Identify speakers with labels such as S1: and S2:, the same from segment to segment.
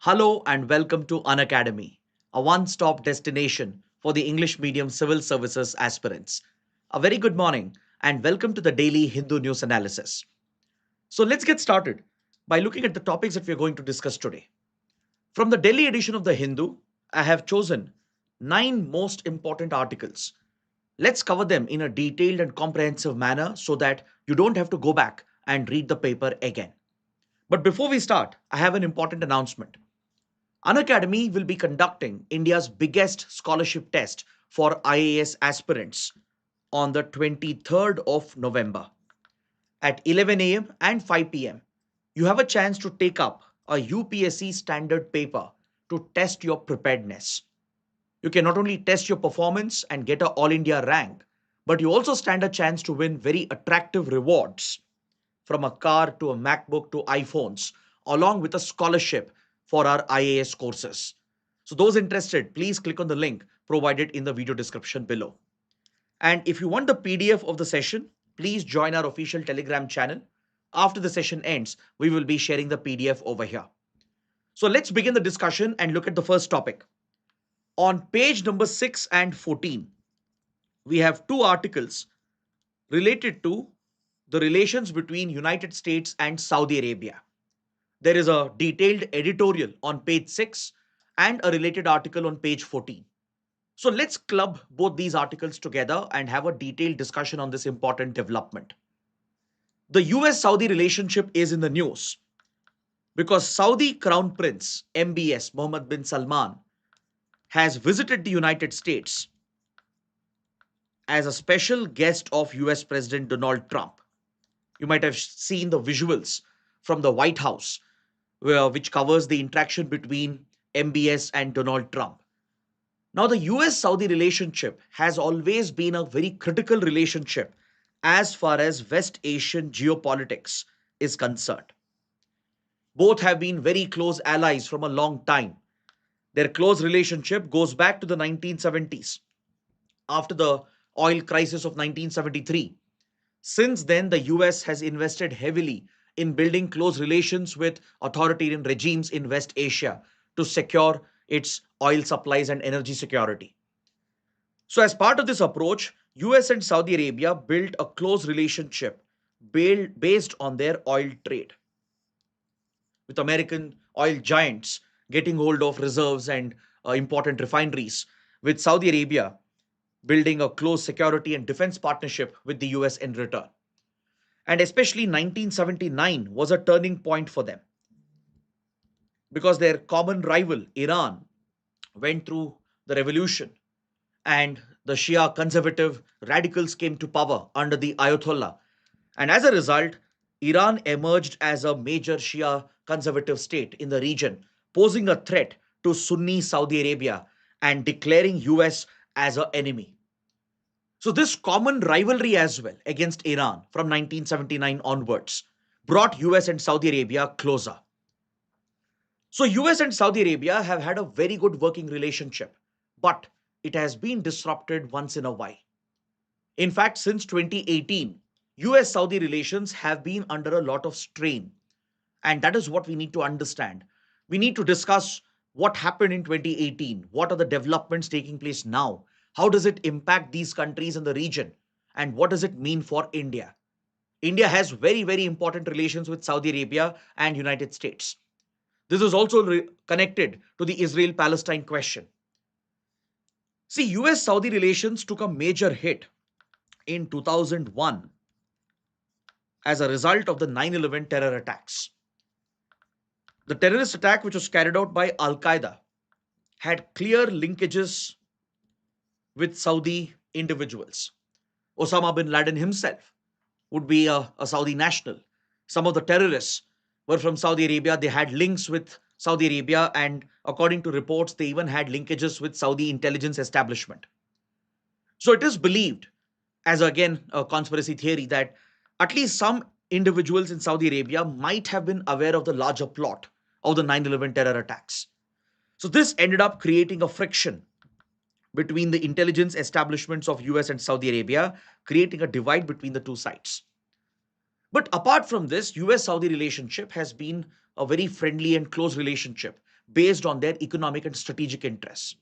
S1: Hello and welcome to Unacademy, a one-stop destination for the English medium civil services aspirants. A very good morning and welcome to the daily Hindu news analysis. So let's get started by looking at the topics that we are going to discuss today. From the Delhi edition of the Hindu, I have chosen 9 most important articles. Let's cover them in a detailed and comprehensive manner so that you don't have to go back and read the paper again. But before we start, I have an important announcement. Unacademy will be conducting India's biggest scholarship test for IAS aspirants on the 23rd of November at 11 a.m. and 5 p.m. You have a chance to take up a UPSC standard paper to test your preparedness. You can not only test your performance and get a All India rank, but you also stand a chance to win very attractive rewards from a car to a MacBook to iPhones, along with a scholarship for our IAS courses. So, those interested, please click on the link provided in the video description below. And if you want the PDF of the session, please join our official Telegram channel. After the session ends, we will be sharing the PDF over here. So, let's begin the discussion and look at the first topic. On page number 6 and 14, we have two articles related to the relations between United States and Saudi Arabia. There is a detailed editorial on page 6 and a related article on page 14. So let's club both these articles together and have a detailed discussion on this important development. The US Saudi relationship is in the news because Saudi Crown Prince MBS Mohammed bin Salman has visited the United States as a special guest of US President Donald Trump. You might have seen the visuals from the White House, which covers the interaction between MBS and Donald Trump. Now, the US Saudi relationship has always been a very critical relationship as far as West Asian geopolitics is concerned. Both have been very close allies from a long time. Their close relationship goes back to the 1970s, after the oil crisis of 1973. Since then, the US has invested heavily in building close relations with authoritarian regimes in West Asia to secure its oil supplies and energy security. So, as part of this approach, US and Saudi Arabia built a close relationship based on their oil trade, with American oil giants getting hold of reserves and important refineries, with Saudi Arabia building a close security and defense partnership with the US in return. And especially 1979 was a turning point for them because their common rival, Iran, went through the revolution and the Shia conservative radicals came to power under the Ayatollah. And as a result, Iran emerged as a major Shia conservative state in the region, posing a threat to Sunni Saudi Arabia and declaring US as an enemy. So, this common rivalry as well against Iran from 1979 onwards brought US and Saudi Arabia closer. So, US and Saudi Arabia have had a very good working relationship, but it has been disrupted once in a while. In fact, since 2018, US Saudi relations have been under a lot of strain. And that is what we need to understand. We need to discuss what happened in 2018. What are the developments taking place now? How does it impact these countries in the region? And what does it mean for India? India has very, very important relations with Saudi Arabia and United States. This is also connected to the Israel-Palestine question. See, US-Saudi relations took a major hit in 2001 as a result of the 9/11 terror attacks. The terrorist attack, which was carried out by Al Qaeda, had clear linkages with Saudi individuals. Osama bin Laden himself would be a Saudi national. Some of the terrorists were from Saudi Arabia. They had links with Saudi Arabia, and according to reports, they even had linkages with Saudi intelligence establishment. So it is believed, as again a conspiracy theory, that at least some individuals in Saudi Arabia might have been aware of the larger plot of the 9/11 terror attacks. So this ended up creating a friction between the intelligence establishments of US and Saudi Arabia, creating a divide between the two sides. But apart from this, US Saudi relationship has been a very friendly and close relationship based on their economic and strategic interests.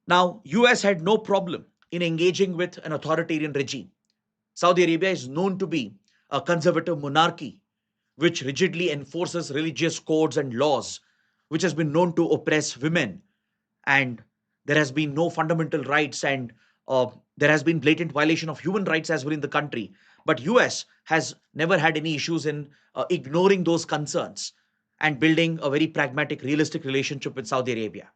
S1: Now, US had no problem in engaging with an authoritarian regime. Saudi Arabia is known to be a conservative monarchy which rigidly enforces religious codes and laws, which has been known to oppress women, and there has been no fundamental rights, and there has been blatant violation of human rights as well in the country. But US has never had any issues in ignoring those concerns and building a very pragmatic, realistic relationship with Saudi Arabia.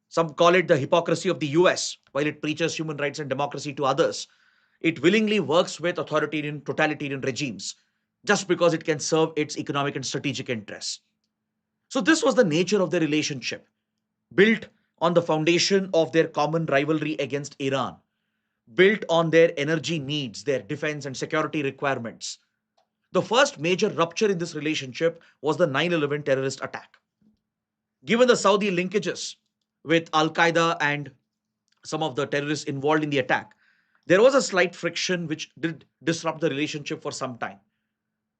S1: Some call it the hypocrisy of the US. While it preaches human rights and democracy to others, it willingly works with authoritarian, totalitarian regimes just because it can serve its economic and strategic interests. So, this was the nature of the relationship, built on the foundation of their common rivalry against Iran, built on their energy needs, their defense and security requirements. The first major rupture in this relationship was the 9/11 terrorist attack. Given the Saudi linkages with Al Qaeda and some of the terrorists involved in the attack, there was a slight friction which did disrupt the relationship for some time.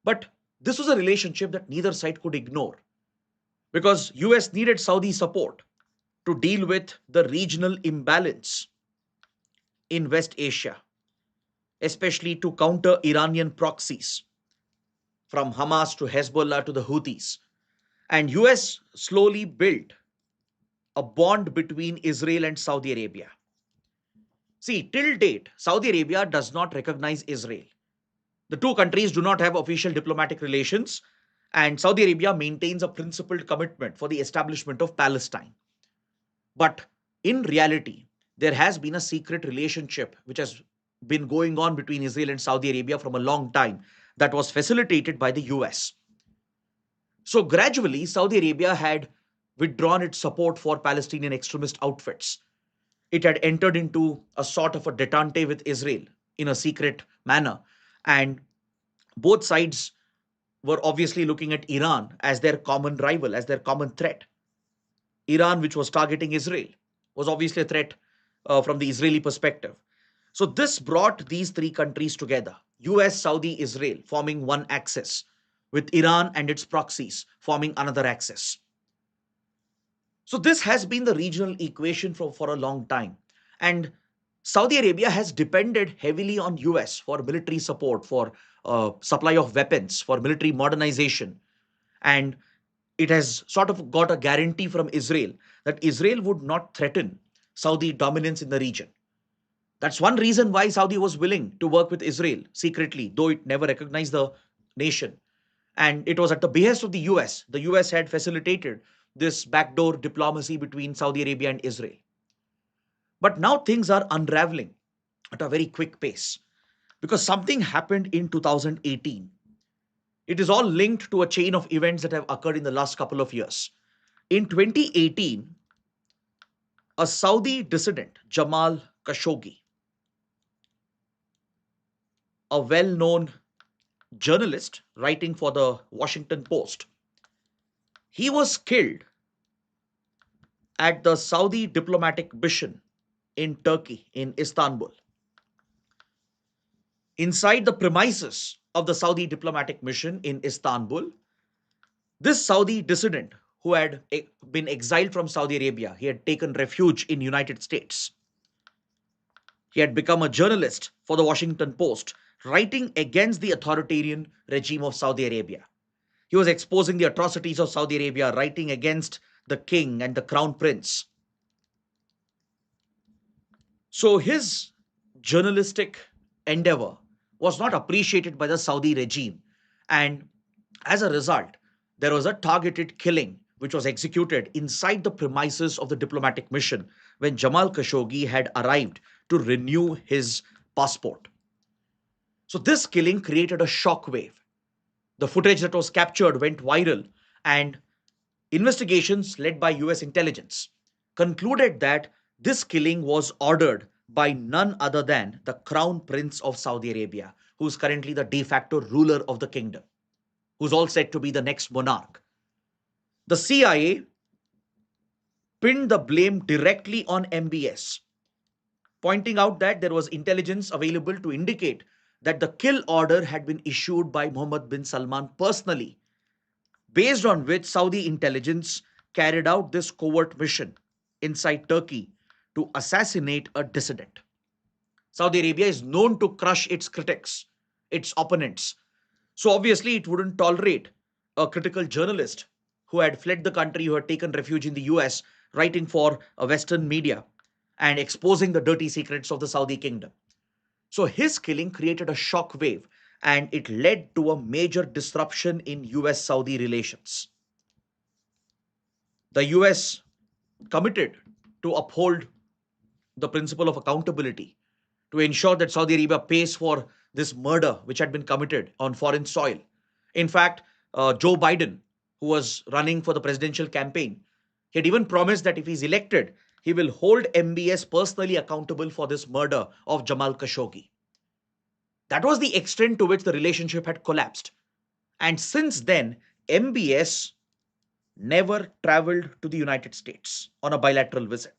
S1: But this was a relationship that neither side could ignore because US needed Saudi support to deal with the regional imbalance in West Asia, especially to counter Iranian proxies from Hamas to Hezbollah to the Houthis. And US slowly built a bond between Israel and Saudi Arabia. See, till date, Saudi Arabia does not recognize Israel. The two countries do not have official diplomatic relations, and Saudi Arabia maintains a principled commitment for the establishment of Palestine. But in reality, there has been a secret relationship which has been going on between Israel and Saudi Arabia from a long time that was facilitated by the US. So gradually, Saudi Arabia had withdrawn its support for Palestinian extremist outfits. It had entered into a sort of a detente with Israel in a secret manner. And both sides were obviously looking at Iran as their common rival, as their common threat. Iran, which was targeting Israel, was obviously a threat from the Israeli perspective. So this brought these three countries together: US, Saudi, Israel, forming one axis, with Iran and its proxies forming another axis. So this has been the regional equation for a long time. And Saudi Arabia has depended heavily on US for military support, for supply of weapons, for military modernization. And it has sort of got a guarantee from Israel that Israel would not threaten Saudi dominance in the region. That's one reason why Saudi was willing to work with Israel secretly, though it never recognized the nation. And it was at the behest of the US. The US had facilitated this backdoor diplomacy between Saudi Arabia and Israel. But now things are unraveling at a very quick pace because something happened in 2018. It is all linked to a chain of events that have occurred in the last couple of years. In 2018, a Saudi dissident, Jamal Khashoggi, a well known journalist writing for the Washington Post, he was killed at the Saudi diplomatic mission in Turkey, in Istanbul. Inside the premises of the Saudi diplomatic mission in Istanbul, this Saudi dissident who had been exiled from Saudi Arabia, he had taken refuge in United States. He had become a journalist for the Washington Post, writing against the authoritarian regime of Saudi Arabia. He was exposing the atrocities of Saudi Arabia, writing against the king and the crown prince. So his journalistic endeavor was not appreciated by the Saudi regime. And as a result, there was a targeted killing which was executed inside the premises of the diplomatic mission when Jamal Khashoggi had arrived to renew his passport. So this killing created a shockwave. The footage that was captured went viral, and investigations led by US intelligence concluded that this killing was ordered by none other than the Crown Prince of Saudi Arabia, who's currently the de facto ruler of the kingdom, who's all said to be the next monarch. The CIA pinned the blame directly on MBS, pointing out that there was intelligence available to indicate that the kill order had been issued by Mohammed bin Salman personally based on which Saudi intelligence carried out this covert mission inside Turkey to assassinate a dissident. Saudi Arabia is known to crush its critics, its opponents. So obviously, it wouldn't tolerate a critical journalist who had fled the country, who had taken refuge in the US, writing for a Western media and exposing the dirty secrets of the Saudi kingdom. So his killing created a shock wave and it led to a major disruption in US Saudi relations. The US committed to uphold the principle of accountability to ensure that Saudi Arabia pays for this murder which had been committed on foreign soil. In fact, Joe Biden, who was running for the presidential campaign, he had even promised that if he's elected, he will hold MBS personally accountable for this murder of Jamal Khashoggi. That was the extent to which the relationship had collapsed. And since then, MBS never traveled to the United States on a bilateral visit.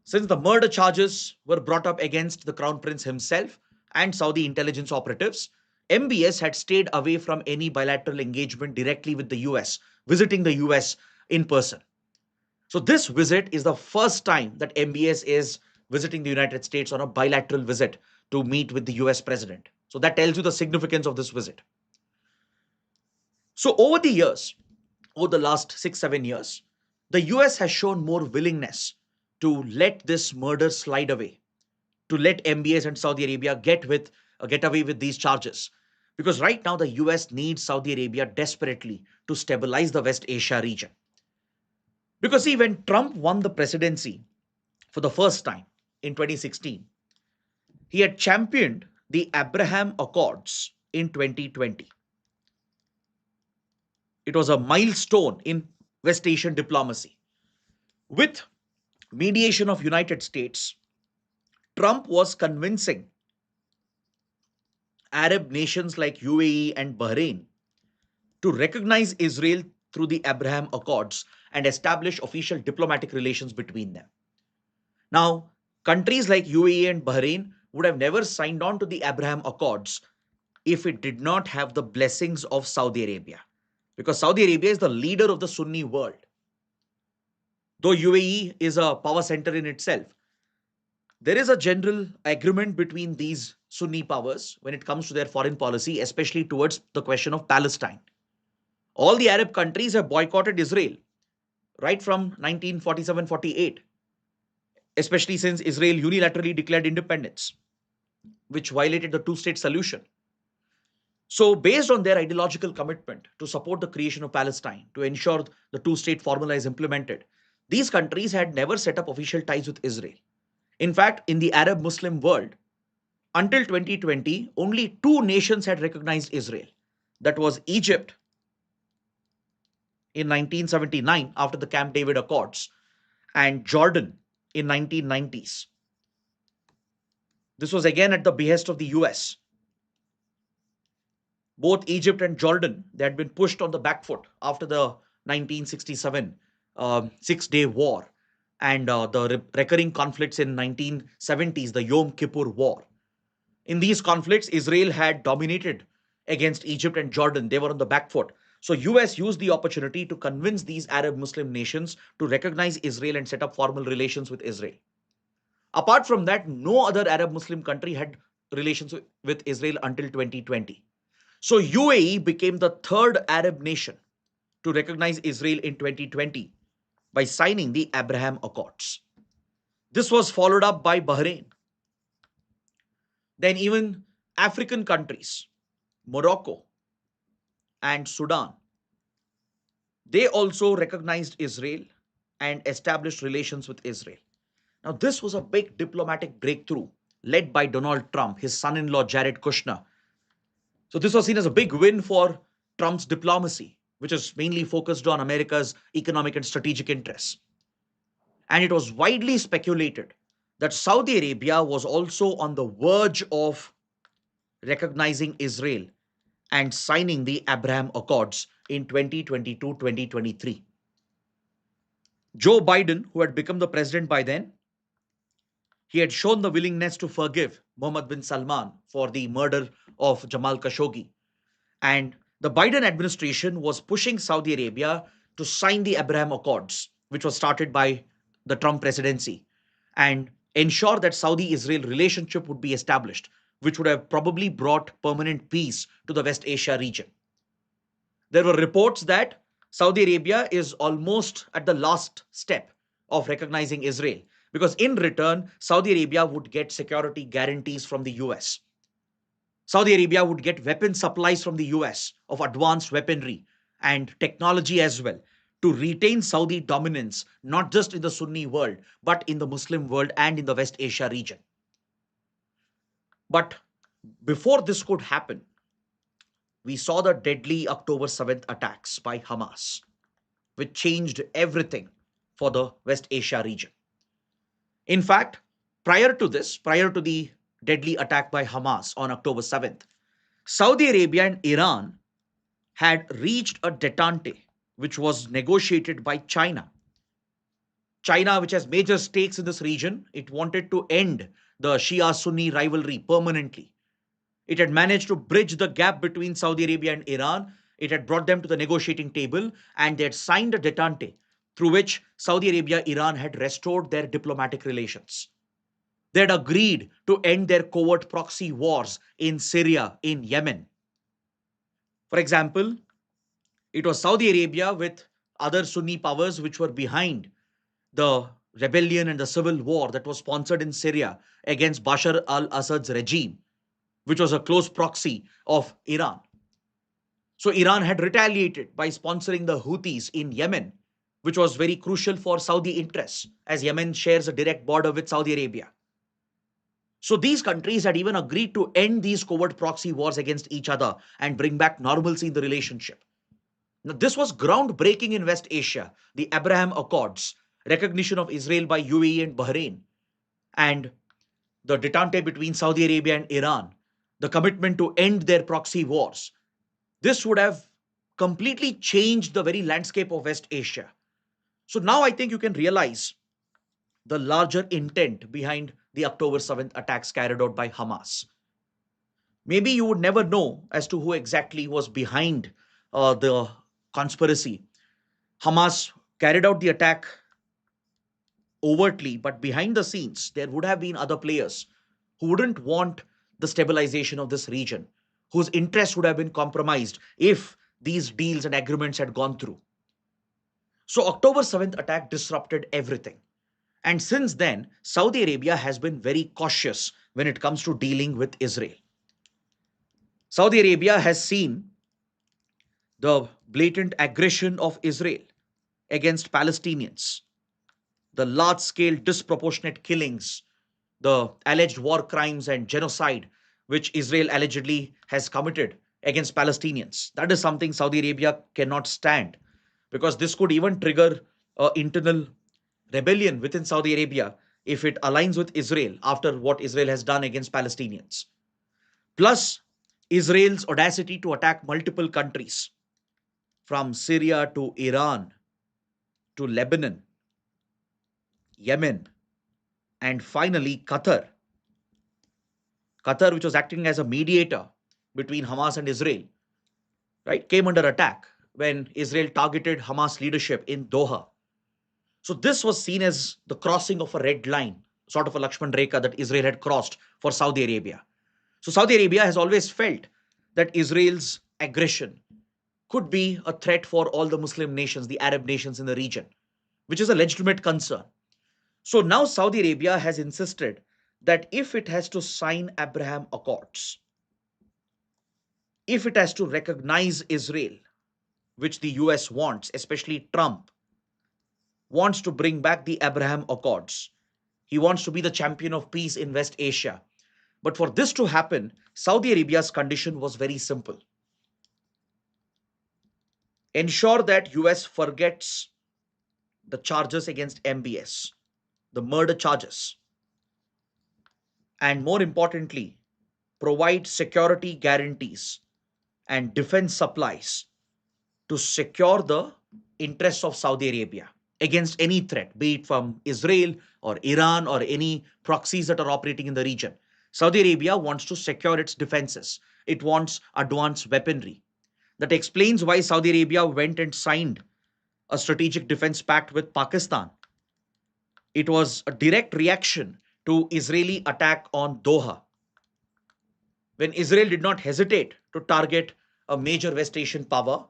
S1: Since the murder charges were brought up against the Crown Prince himself and Saudi intelligence operatives, MBS had stayed away from any bilateral engagement directly with the US, visiting the US in person. So, this visit is the first time that MBS is visiting the United States on a bilateral visit to meet with the US president. So, that tells you the significance of this visit. So, over the years, over the last 6, 7 years, the US has shown more willingness to let this murder slide away, to let MBS and Saudi Arabia get away with these charges. Because right now the US needs Saudi Arabia desperately to stabilize the West Asia region. Because see, when Trump won the presidency for the first time in 2016, he had championed the Abraham Accords in 2020. It was a milestone in West Asian diplomacy. With mediation of United States, Trump was convincing Arab nations like UAE and Bahrain to recognize Israel through the Abraham Accords and establish official diplomatic relations between them. Now, countries like UAE and Bahrain would have never signed on to the Abraham Accords if it did not have the blessings of Saudi Arabia. Because Saudi Arabia is the leader of the Sunni world. Though UAE is a power center in itself, there is a general agreement between these Sunni powers when it comes to their foreign policy, especially towards the question of Palestine. All the Arab countries have boycotted Israel right from 1947-48, especially since Israel unilaterally declared independence, which violated the two-state solution. So, based on their ideological commitment to support the creation of Palestine, to ensure the two-state formula is implemented, these countries had never set up official ties with Israel. In fact, in the Arab Muslim world, until 2020, only two nations had recognized Israel. That was Egypt in 1979 after the Camp David Accords and Jordan in 1990s. This was again at the behest of the US. Both Egypt and Jordan, they had been pushed on the back foot after the 1967 Six-Day War and the recurring conflicts in 1970s, the Yom Kippur War. In these conflicts, Israel had dominated against Egypt and Jordan. They were on the back foot. So US used the opportunity to convince these Arab Muslim nations to recognize Israel and set up formal relations with Israel. Apart from that, no other Arab Muslim country had relations with Israel until 2020. So UAE became the third Arab nation to recognize Israel in 2020 by signing the Abraham Accords. This was followed up by Bahrain. Then even African countries, Morocco and Sudan, they also recognized Israel and established relations with Israel. Now, this was a big diplomatic breakthrough led by Donald Trump, his son-in-law Jared Kushner. So this was seen as a big win for Trump's diplomacy, which is mainly focused on America's economic and strategic interests. And it was widely speculated that Saudi Arabia was also on the verge of recognizing Israel and signing the Abraham Accords in 2022-2023. Joe Biden, who had become the president by then, he had shown the willingness to forgive Mohammed bin Salman for the murder of Jamal Khashoggi. And the Biden administration was pushing Saudi Arabia to sign the Abraham Accords, which was started by the Trump presidency, and ensure that Saudi Israel relationship would be established, which would have probably brought permanent peace to the West Asia region. There were reports that Saudi Arabia is almost at the last step of recognizing Israel because, in return, Saudi Arabia would get security guarantees from the US. Saudi Arabia would get weapon supplies from the US of advanced weaponry and technology as well to retain Saudi dominance, not just in the Sunni world, but in the Muslim world and in the West Asia region. But before this could happen, we saw the deadly October 7th attacks by Hamas, which changed everything for the West Asia region. In fact, prior to the deadly attack by Hamas on October 7th, Saudi Arabia and Iran had reached a detente which was negotiated by China. China, which has major stakes in this region, it wanted to end the Shia Sunni rivalry permanently. It had managed to bridge the gap between Saudi Arabia and Iran. It had brought them to the negotiating table and they had signed a detente through which Saudi Arabia and Iran had restored their diplomatic relations. They had agreed to end their covert proxy wars in Syria, in Yemen. For example, it was Saudi Arabia with other Sunni powers which were behind the rebellion and the civil war that was sponsored in Syria against Bashar al Assad's regime, which was a close proxy of Iran. So Iran had retaliated by sponsoring the Houthis in Yemen, which was very crucial for Saudi interests, as Yemen shares a direct border with Saudi Arabia. So these countries had even agreed to end these covert proxy wars against each other and bring back normalcy in the relationship. Now, this was groundbreaking in West Asia, the Abraham Accords, recognition of Israel by UAE and Bahrain, and the detente between Saudi Arabia and Iran, the commitment to end their proxy wars. This would have completely changed the very landscape of West Asia. So now I think you can realize the larger intent behind the October 7th attacks carried out by Hamas. Maybe you would never know as to who exactly was behind the conspiracy. Hamas carried out the attack overtly, but behind the scenes, there would have been other players who wouldn't want the stabilization of this region, whose interests would have been compromised if these deals and agreements had gone through. So, October 7th attack disrupted everything. And since then, Saudi Arabia has been very cautious when it comes to dealing with Israel. Saudi Arabia has seen the blatant aggression of Israel against Palestinians, the large scale disproportionate killings, the alleged war crimes and genocide which Israel allegedly has committed against Palestinians. That is something Saudi Arabia cannot stand because this could even trigger internal rebellion within Saudi Arabia if it aligns with Israel after what Israel has done against Palestinians. Plus, Israel's audacity to attack multiple countries from Syria to Iran to Lebanon, Yemen, and finally Qatar. Qatar, which was acting as a mediator between Hamas and Israel, right, came under attack when Israel targeted Hamas leadership in Doha. So this was seen as the crossing of a red line, sort of a Lakshman Rekha that Israel had crossed for Saudi Arabia. So Saudi Arabia has always felt that Israel's aggression could be a threat for all the Muslim nations, the Arab nations in the region, which is a legitimate concern. So now Saudi Arabia has insisted that if it has to sign Abraham Accords, if it has to recognize Israel, which the US wants, especially Trump, wants to bring back the Abraham Accords. He wants to be the champion of peace in West Asia. But for this to happen, Saudi Arabia's condition was very simple. Ensure that US forgets the charges against MBS, the murder charges, and more importantly, provide security guarantees and defense supplies to secure the interests of Saudi Arabia against any threat, be it from Israel or Iran or any proxies that are operating in the region. Saudi Arabia wants to secure its defenses. It wants advanced weaponry. that explains why Saudi Arabia went and signed a strategic defense pact with Pakistan. It was a direct reaction to Israeli attack on Doha, when Israel did not hesitate to target a major West Asian power.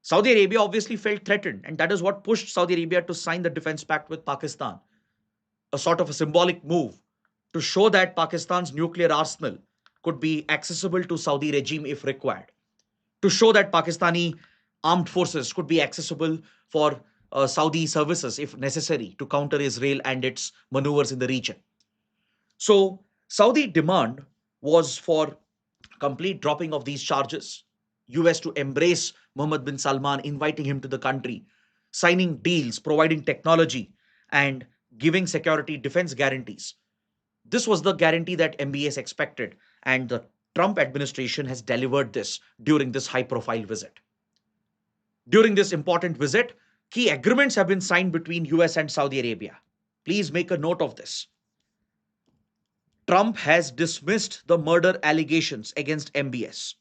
S1: Saudi Arabia obviously felt threatened, and that is what pushed Saudi Arabia to sign the defense pact with Pakistan, a sort of a symbolic move to show that Pakistan's nuclear arsenal could be accessible to Saudi regime if required, to show that Pakistani armed forces could be accessible for Saudi services if necessary to counter Israel and its maneuvers in the region. So, Saudi demand was for complete dropping of these charges, US to embrace Mohammed bin Salman, inviting him to the country, signing deals, providing technology, and giving security defense guarantees. This was the guarantee that MBS expected, and the Trump administration has delivered this during this high profile visit. During this important visit, key agreements have been signed between US and Saudi Arabia. Please make a note of this. Trump has dismissed the murder allegations against MBS.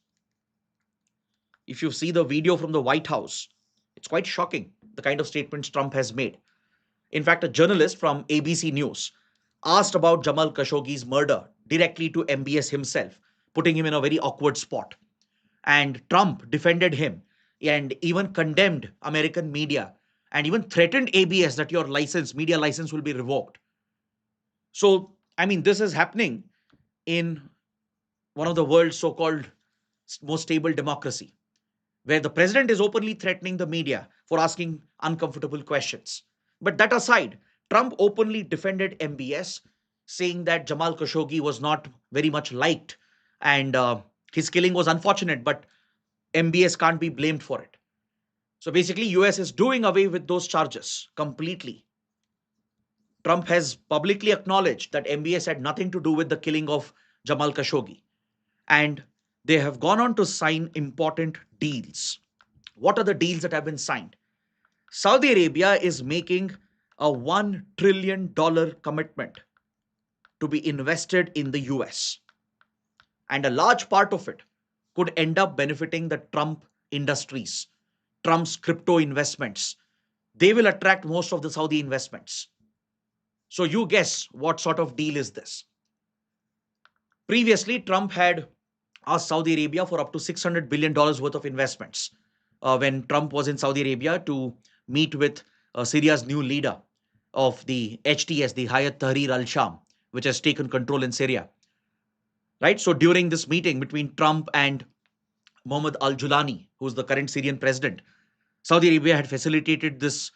S1: If you see the video from the White House, it's quite shocking the kind of statements Trump has made. In fact, a journalist from ABC News asked about Jamal Khashoggi's murder directly to MBS himself, putting him in a very awkward spot. And Trump defended him and even condemned American media and even threatened ABS that your license, media license, will be revoked. So, I mean, this is happening in one of the world's so called most stable democracy, where the president is openly threatening the media for asking uncomfortable questions. But that aside, Trump openly defended MBS, saying that Jamal Khashoggi was not very much liked and his killing was unfortunate, but MBS can't be blamed for it. So basically, US is doing away with those charges completely. Trump has publicly acknowledged that MBS had nothing to do with the killing of Jamal Khashoggi. And they have gone on to sign important deals. What are the deals that have been signed? Saudi Arabia is making a $1 trillion commitment to be invested in the US. And a large part of it could end up benefiting the Trump industries, Trump's crypto investments. They will attract most of the Saudi investments. So you guess what sort of deal is this? Previously, Trump had asked Saudi Arabia for up to $600 billion worth of investments when Trump was in Saudi Arabia to meet with Syria's new leader of the HTS, the Hayat Tahrir al-Sham, which has taken control in Syria. Right? So during this meeting between Trump and Mohammed al-Julani, who's the current Syrian president, Saudi Arabia had facilitated this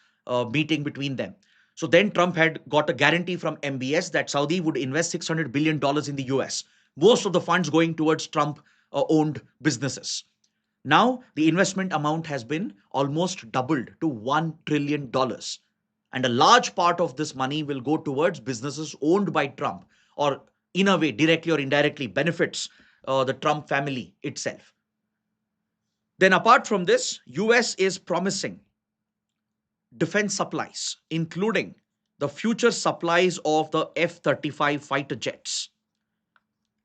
S1: meeting between them. So then Trump had got a guarantee from MBS that Saudi would invest $600 billion in the US, most of the funds going towards Trump owned businesses. Now, the investment amount has been almost doubled to $1 trillion. And a large part of this money will go towards businesses owned by Trump, or in a way, directly or indirectly, benefits the Trump family itself. Then apart from this, US is promising defense supplies, including the future supplies of the F-35 fighter jets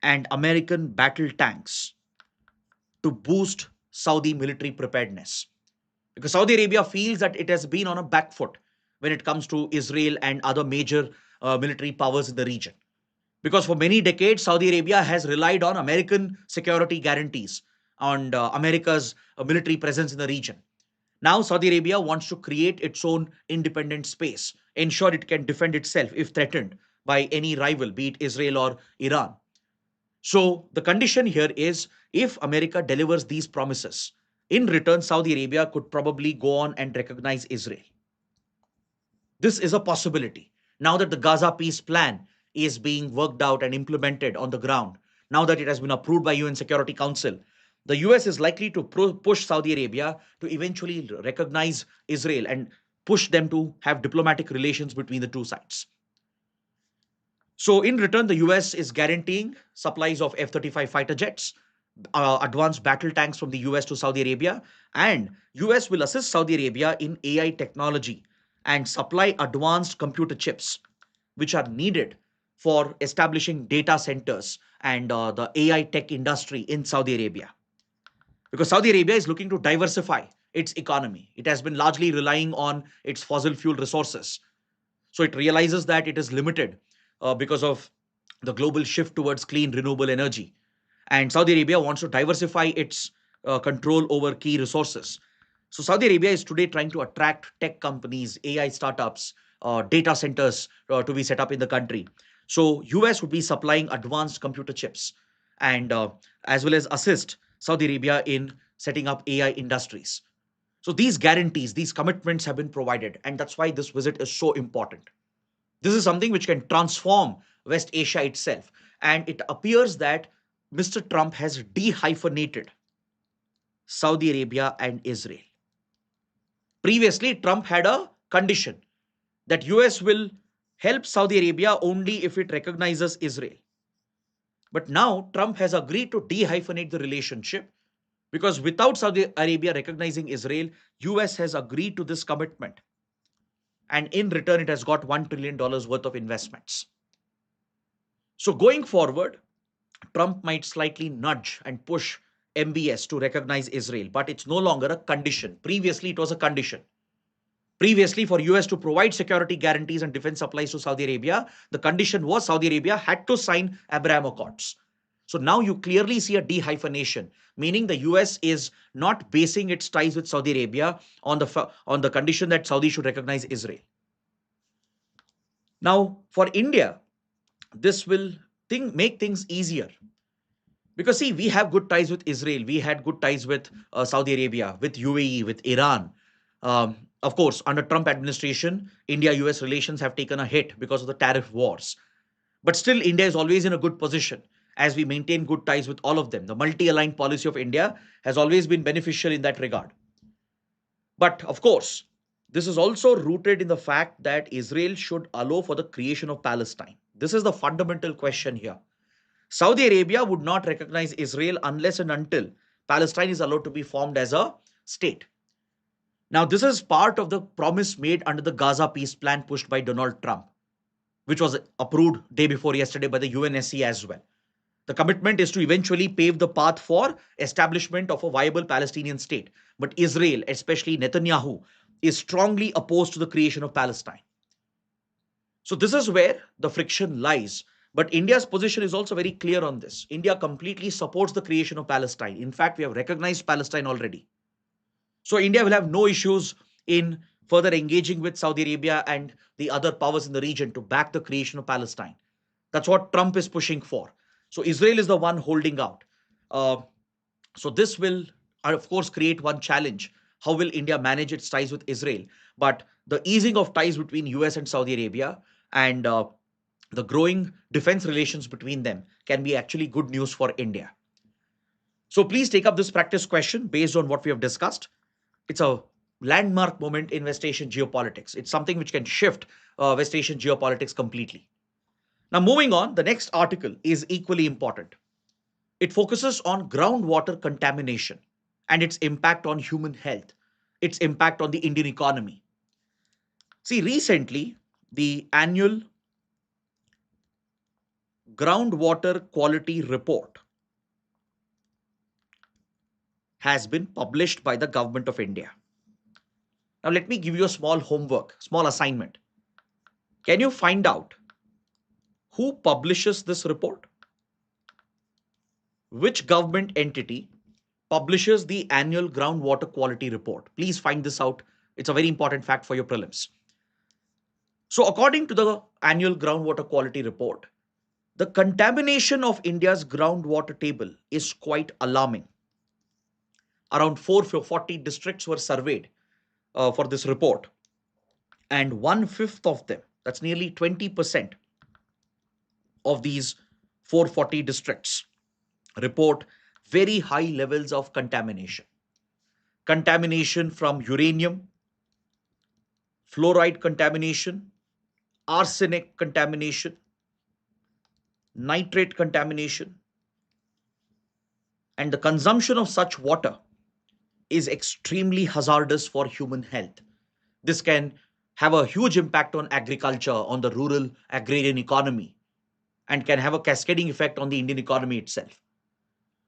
S1: and American battle tanks to boost Saudi military preparedness. Because Saudi Arabia feels that it has been on a back foot when it comes to Israel and other major military powers in the region. Because for many decades, Saudi Arabia has relied on American security guarantees, on America's military presence in the region. Now, Saudi Arabia wants to create its own independent space, ensure it can defend itself if threatened by any rival, be it Israel or Iran. So, the condition here is if America delivers these promises, in return, Saudi Arabia could probably go on and recognize Israel. This is a possibility. Now that the Gaza peace plan is being worked out and implemented on the ground, now that it has been approved by UN Security Council, the US is likely to push Saudi Arabia to eventually recognize Israel and push them to have diplomatic relations between the two sides. So in return, the US is guaranteeing supplies of F-35 fighter jets, advanced battle tanks from the US to Saudi Arabia, and US will assist Saudi Arabia in AI technology and supply advanced computer chips, which are needed for establishing data centers and the AI tech industry in Saudi Arabia. because Saudi Arabia is looking to diversify its economy. It has been largely relying on its fossil fuel resources. So it realizes that it is limited because of the global shift towards clean, renewable energy. And Saudi Arabia wants to diversify its control over key resources. So Saudi Arabia is today trying to attract tech companies, AI startups, data centers to be set up in the country. So US would be supplying advanced computer chips and as well as assist Saudi Arabia in setting up AI industries. So these guarantees, these commitments have been provided, and that's why this visit is so important. This is something which can transform West Asia itself. And it appears that Mr. Trump has dehyphenated Saudi Arabia and Israel. Previously, Trump had a condition that US will help Saudi Arabia only if it recognizes Israel. But now Trump has agreed to dehyphenate the relationship because without Saudi Arabia recognizing Israel, US has agreed to this commitment. And in return, it has got $1 trillion worth of investments. So going forward, Trump might slightly nudge and push MBS to recognize Israel, but it's no longer a condition. Previously, it was a condition. Previously, for US to provide security guarantees and defense supplies to Saudi Arabia, the condition was Saudi Arabia had to sign Abraham Accords. So now you clearly see a dehyphenation, meaning the US is not basing its ties with Saudi Arabia on the condition that Saudi should recognize Israel. Now, for India, this will make things easier. Because see, we have good ties with Israel. We had good ties with Saudi Arabia, with UAE, with Iran. Of course, under Trump administration, India-US relations have taken a hit because of the tariff wars. But still, India is always in a good position as we maintain good ties with all of them. The multi-aligned policy of India has always been beneficial in that regard. But of course, this is also rooted in the fact that Israel should allow for the creation of Palestine. This is the fundamental question here. Saudi Arabia would not recognize Israel unless and until Palestine is allowed to be formed as a state. Now, this is part of the promise made under the Gaza peace plan pushed by Donald Trump, which was approved day before yesterday by the UNSC as well. The commitment is to eventually pave the path for establishment of a viable Palestinian state. But Israel, especially Netanyahu, is strongly opposed to the creation of Palestine. So this is where the friction lies. But India's position is also very clear on this. India completely supports the creation of Palestine. In fact, we have recognized Palestine already. So India will have no issues in further engaging with Saudi Arabia and the other powers in the region to back the creation of Palestine. That's what Trump is pushing for. So Israel is the one holding out. So this will, of course, create one challenge. How will India manage its ties with Israel? But the easing of ties between US and Saudi Arabia and the growing defense relations between them can be actually good news for India. So please take up this practice question based on what we have discussed. It's a landmark moment in West Asian geopolitics. It's something which can shift West Asian geopolitics completely. Now, moving on, the next article is equally important. It focuses on groundwater contamination and its impact on human health, its impact on the Indian economy. See, recently, the annual groundwater quality report has been published by the government of India. Now, let me give you a small homework, small assignment. Can you find out who publishes this report? Which government entity publishes the annual groundwater quality report? Please find this out. It's a very important fact for your prelims. So, according to the annual groundwater quality report, the contamination of India's groundwater table is quite alarming. Around 440 districts were surveyed for this report, and 1/5 of them, that's nearly 20% of these 440 districts, report very high levels of contamination. Contamination from uranium, fluoride contamination, arsenic contamination, nitrate contamination, and the consumption of such water is extremely hazardous for human health. This can have a huge impact on agriculture, on the rural agrarian economy, and can have a cascading effect on the Indian economy itself.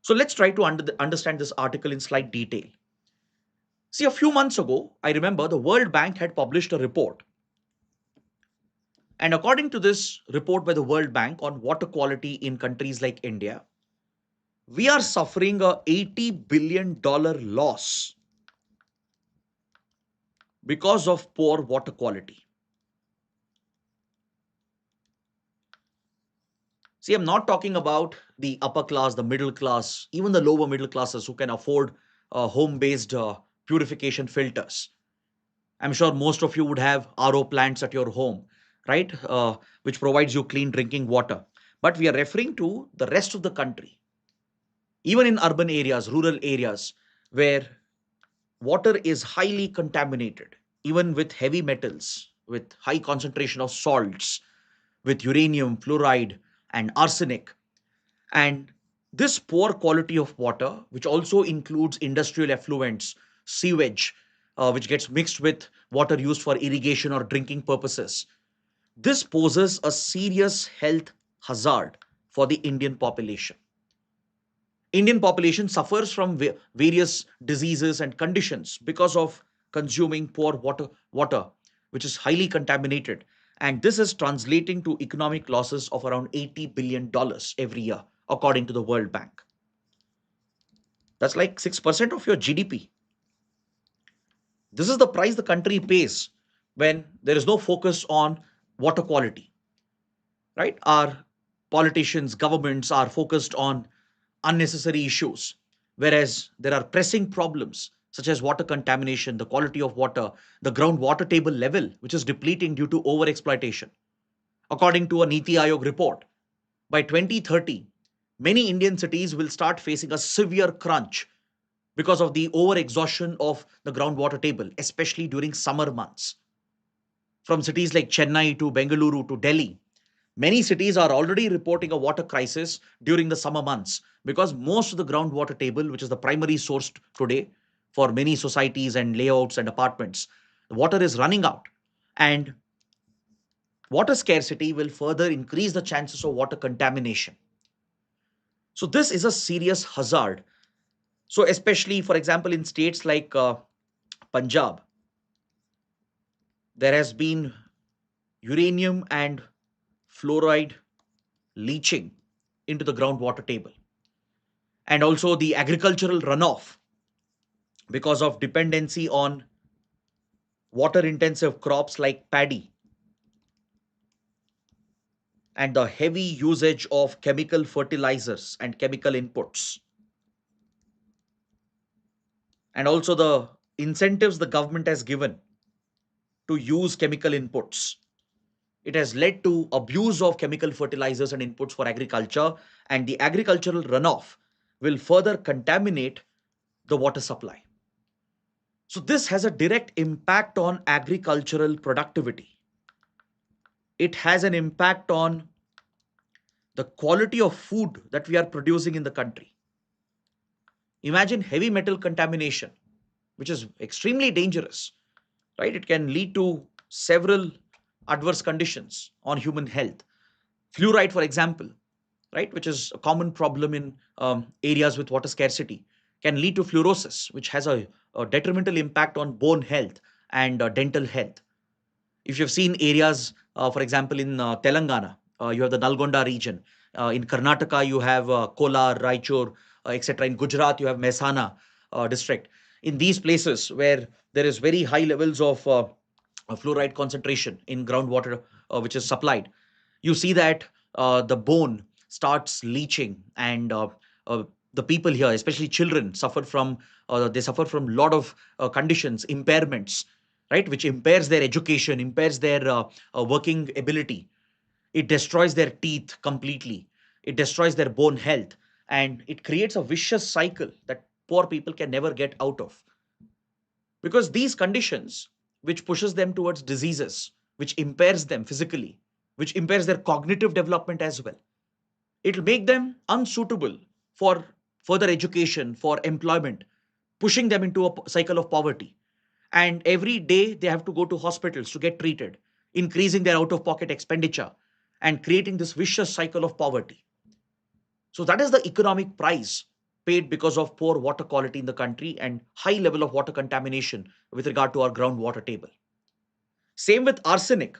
S1: So let's try to understand this article in slight detail. See, a few months ago, I remember the World Bank had published a report. And according to this report by the World Bank on water quality in countries like India, we are suffering a $80 billion loss because of poor water quality. See, I'm not talking about the upper class, the middle class, even the lower middle classes who can afford home based purification filters. I'm sure most of you would have RO plants at your home, right? Which provides you clean drinking water. But we are referring to the rest of the country, even in urban areas, rural areas, where water is highly contaminated, even with heavy metals, with high concentration of salts, with uranium, fluoride, and arsenic. And this poor quality of water, which also includes industrial effluents, sewage, which gets mixed with water used for irrigation or drinking purposes, this poses a serious health hazard for the Indian population. Indian population suffers from various diseases and conditions because of consuming poor water, which is highly contaminated. And this is translating to economic losses of around $80 billion every year, according to the World Bank. That's like 6% of your GDP. This is the price the country pays when there is no focus on water quality, right? Our politicians, governments are focused on unnecessary issues, whereas there are pressing problems such as water contamination, the quality of water, the groundwater table level, which is depleting due to overexploitation. According to a Niti Aayog report, by 2030, many Indian cities will start facing a severe crunch because of the overexhaustion of the groundwater table, especially during summer months. From cities like Chennai to Bengaluru to Delhi, many cities are already reporting a water crisis during the summer months because most of the groundwater table, which is the primary source today for many societies and layouts and apartments, the water is running out. And water scarcity will further increase the chances of water contamination. So, this is a serious hazard. So, especially, for example, in states like Punjab, there has been uranium and fluoride leaching into the groundwater table. And also the agricultural runoff because of dependency on water intensive crops like paddy and the heavy usage of chemical fertilizers and chemical inputs, and also the incentives the government has given to use chemical inputs. It has led to abuse of chemical fertilizers and inputs for agriculture, and the agricultural runoff will further contaminate the water supply. So, this has a direct impact on agricultural productivity. It has an impact on the quality of food that we are producing in the country. Imagine heavy metal contamination, which is extremely dangerous, right? It can lead to several adverse conditions on human health. Fluoride, for example, right, which is a common problem in areas with water scarcity, can lead to fluorosis, which has a detrimental impact on bone health and dental health. If you've seen areas, for example, in Telangana, you have the Nalgonda region. In Karnataka, you have Kolar, Raichur, etc. In Gujarat, you have Mehsana district. In these places where there is very high levels of fluoride concentration in groundwater, which is supplied, you see that the bone starts leaching, and uh, the people here, especially children, suffer from a lot of conditions, impairments, right, which impairs their education, impairs their working ability. It destroys their teeth completely. It destroys their bone health, and it creates a vicious cycle that poor people can never get out of, because these conditions, which pushes them towards diseases, which impairs them physically, which impairs their cognitive development as well, it'll make them unsuitable for further education, for employment, pushing them into a cycle of poverty. And every day they have to go to hospitals to get treated, increasing their out of pocket expenditure and creating this vicious cycle of poverty. So that is the economic price paid because of poor water quality in the country and high level of water contamination with regard to our groundwater table. Same with arsenic.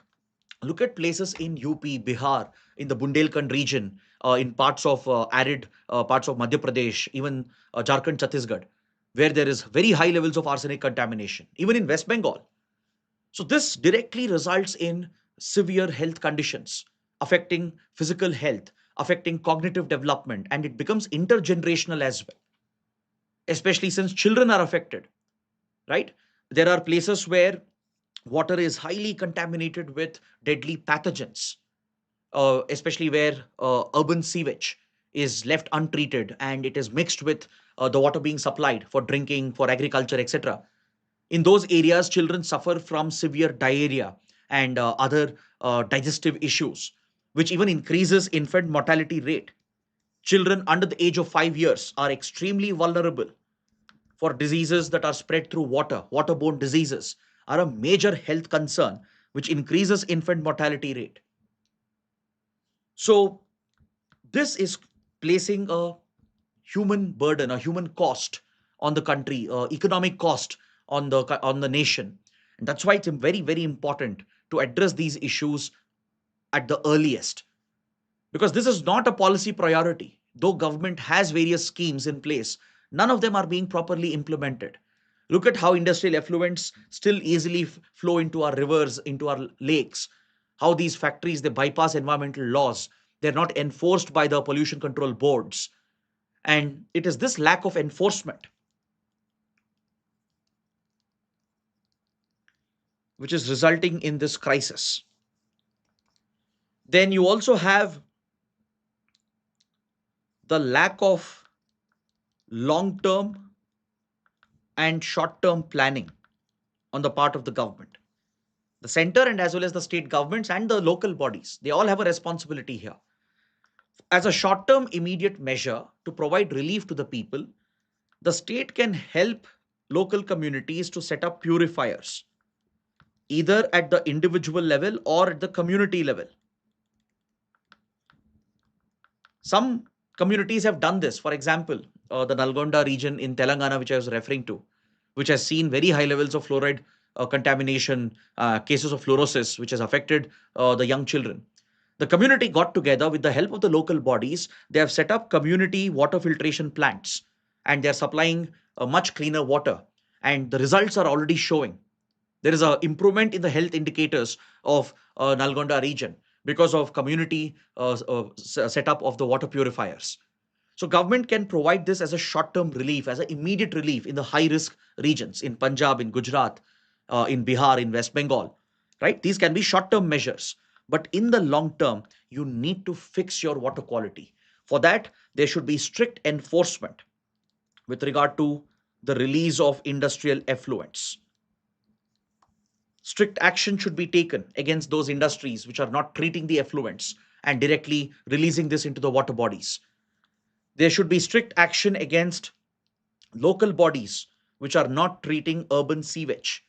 S1: Look at places in UP, Bihar, in the Bundelkhand region, in parts of arid parts of Madhya Pradesh, even Jharkhand, Chhattisgarh, where there is very high levels of arsenic contamination, even in West Bengal. So this directly results in severe health conditions affecting physical health, affecting cognitive development, and it becomes intergenerational as well, especially since children are affected, right? There are places where water is highly contaminated with deadly pathogens, especially where urban sewage is left untreated and it is mixed with the water being supplied for drinking, for agriculture, etc. In those areas, children suffer from severe diarrhea and other digestive issues, which even increases infant mortality rate. Children under the age of 5 years are extremely vulnerable for diseases that are spread through water. Waterborne diseases are a major health concern, which increases infant mortality rate. So, this is placing a human burden, a human cost on the country, economic cost on the nation. And that's why it's very, very important to address these issues at the earliest, because this is not a policy priority. Though government has various schemes in place, none of them are being properly implemented. Look at how industrial effluents still easily flow into our rivers, into our lakes, how these factories they bypass environmental laws, they're not enforced by the pollution control boards, and it is this lack of enforcement which is resulting in this crisis. Then you also have the lack of long term and short term planning on the part of the government. The center and as well as the state governments and the local bodies, they all have a responsibility here. As a short term immediate measure to provide relief to the people, the state can help local communities to set up purifiers, either at the individual level or at the community level. Some communities have done this. For example, the Nalgonda region in Telangana, which I was referring to, which has seen very high levels of fluoride contamination, cases of fluorosis, which has affected the young children. The community got together with the help of the local bodies. They have set up community water filtration plants and they are supplying much cleaner water. And the results are already showing. There is an improvement in the health indicators of Nalgonda region because of community setup of the water purifiers. So government can provide this as a short-term relief, as an immediate relief in the high-risk regions in Punjab, in Gujarat, in Bihar, in West Bengal, right? These can be short-term measures. But in the long term, you need to fix your water quality. For that, there should be strict enforcement with regard to the release of industrial effluents. Strict action should be taken against those industries which are not treating the effluents and directly releasing this into the water bodies. There should be strict action against local bodies which are not treating urban sewage.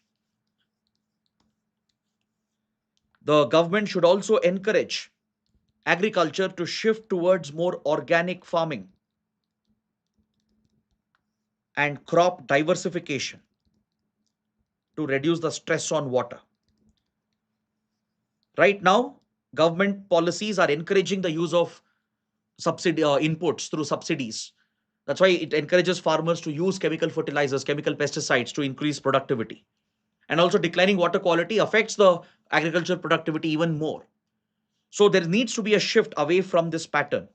S1: The government should also encourage agriculture to shift towards more organic farming and crop diversification to reduce the stress on water. Right now, government policies are encouraging the use of subsidy inputs through subsidies. That's why it encourages farmers to use chemical fertilizers, chemical pesticides to increase productivity. And also declining water quality affects the agricultural productivity even more. So there needs to be a shift away from this pattern,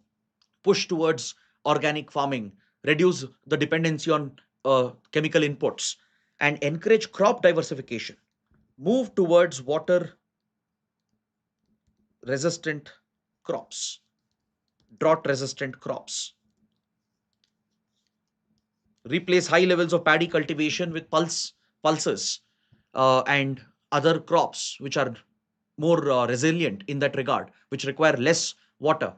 S1: push towards organic farming, reduce the dependency on chemical inputs, and encourage crop diversification. Move towards water resistant crops, drought resistant crops. Replace high levels of paddy cultivation with pulses and other crops which are more resilient in that regard, which require less water.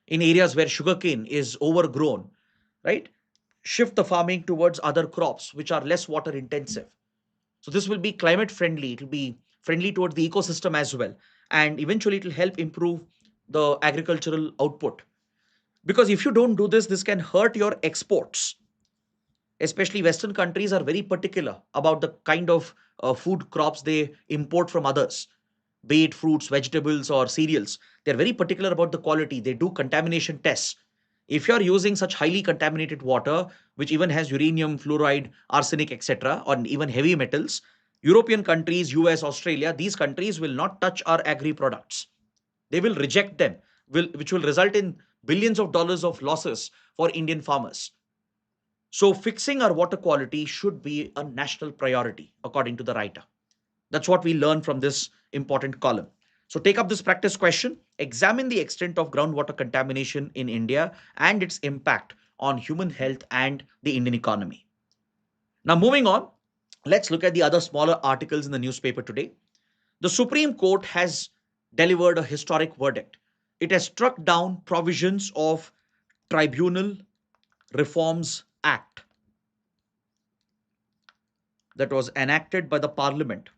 S1: In areas where sugarcane is overgrown, right? Shift the farming towards other crops which are less water intensive. So this will be climate friendly. It will be friendly towards the ecosystem as well. And eventually it will help improve the agricultural output. Because if you don't do this, this can hurt your exports. Especially Western countries are very particular about the kind of food crops they import from others, be it fruits, vegetables, or cereals. They're very particular about the quality. They do contamination tests. If you're using such highly contaminated water, which even has uranium, fluoride, arsenic, etc., or even heavy metals, European countries, US, Australia, these countries will not touch our agri products. They will reject them, which will result in billions of dollars of losses for Indian farmers. So, fixing our water quality should be a national priority, according to the writer. That's what we learn from this important column. So, take up this practice question. Examine the extent of groundwater contamination in India and its impact on human health and the Indian economy. Now, moving on, let's look at the other smaller articles in the newspaper today. The Supreme Court has delivered a historic verdict. It has struck down provisions of Tribunal Reforms Act that was enacted by the Parliament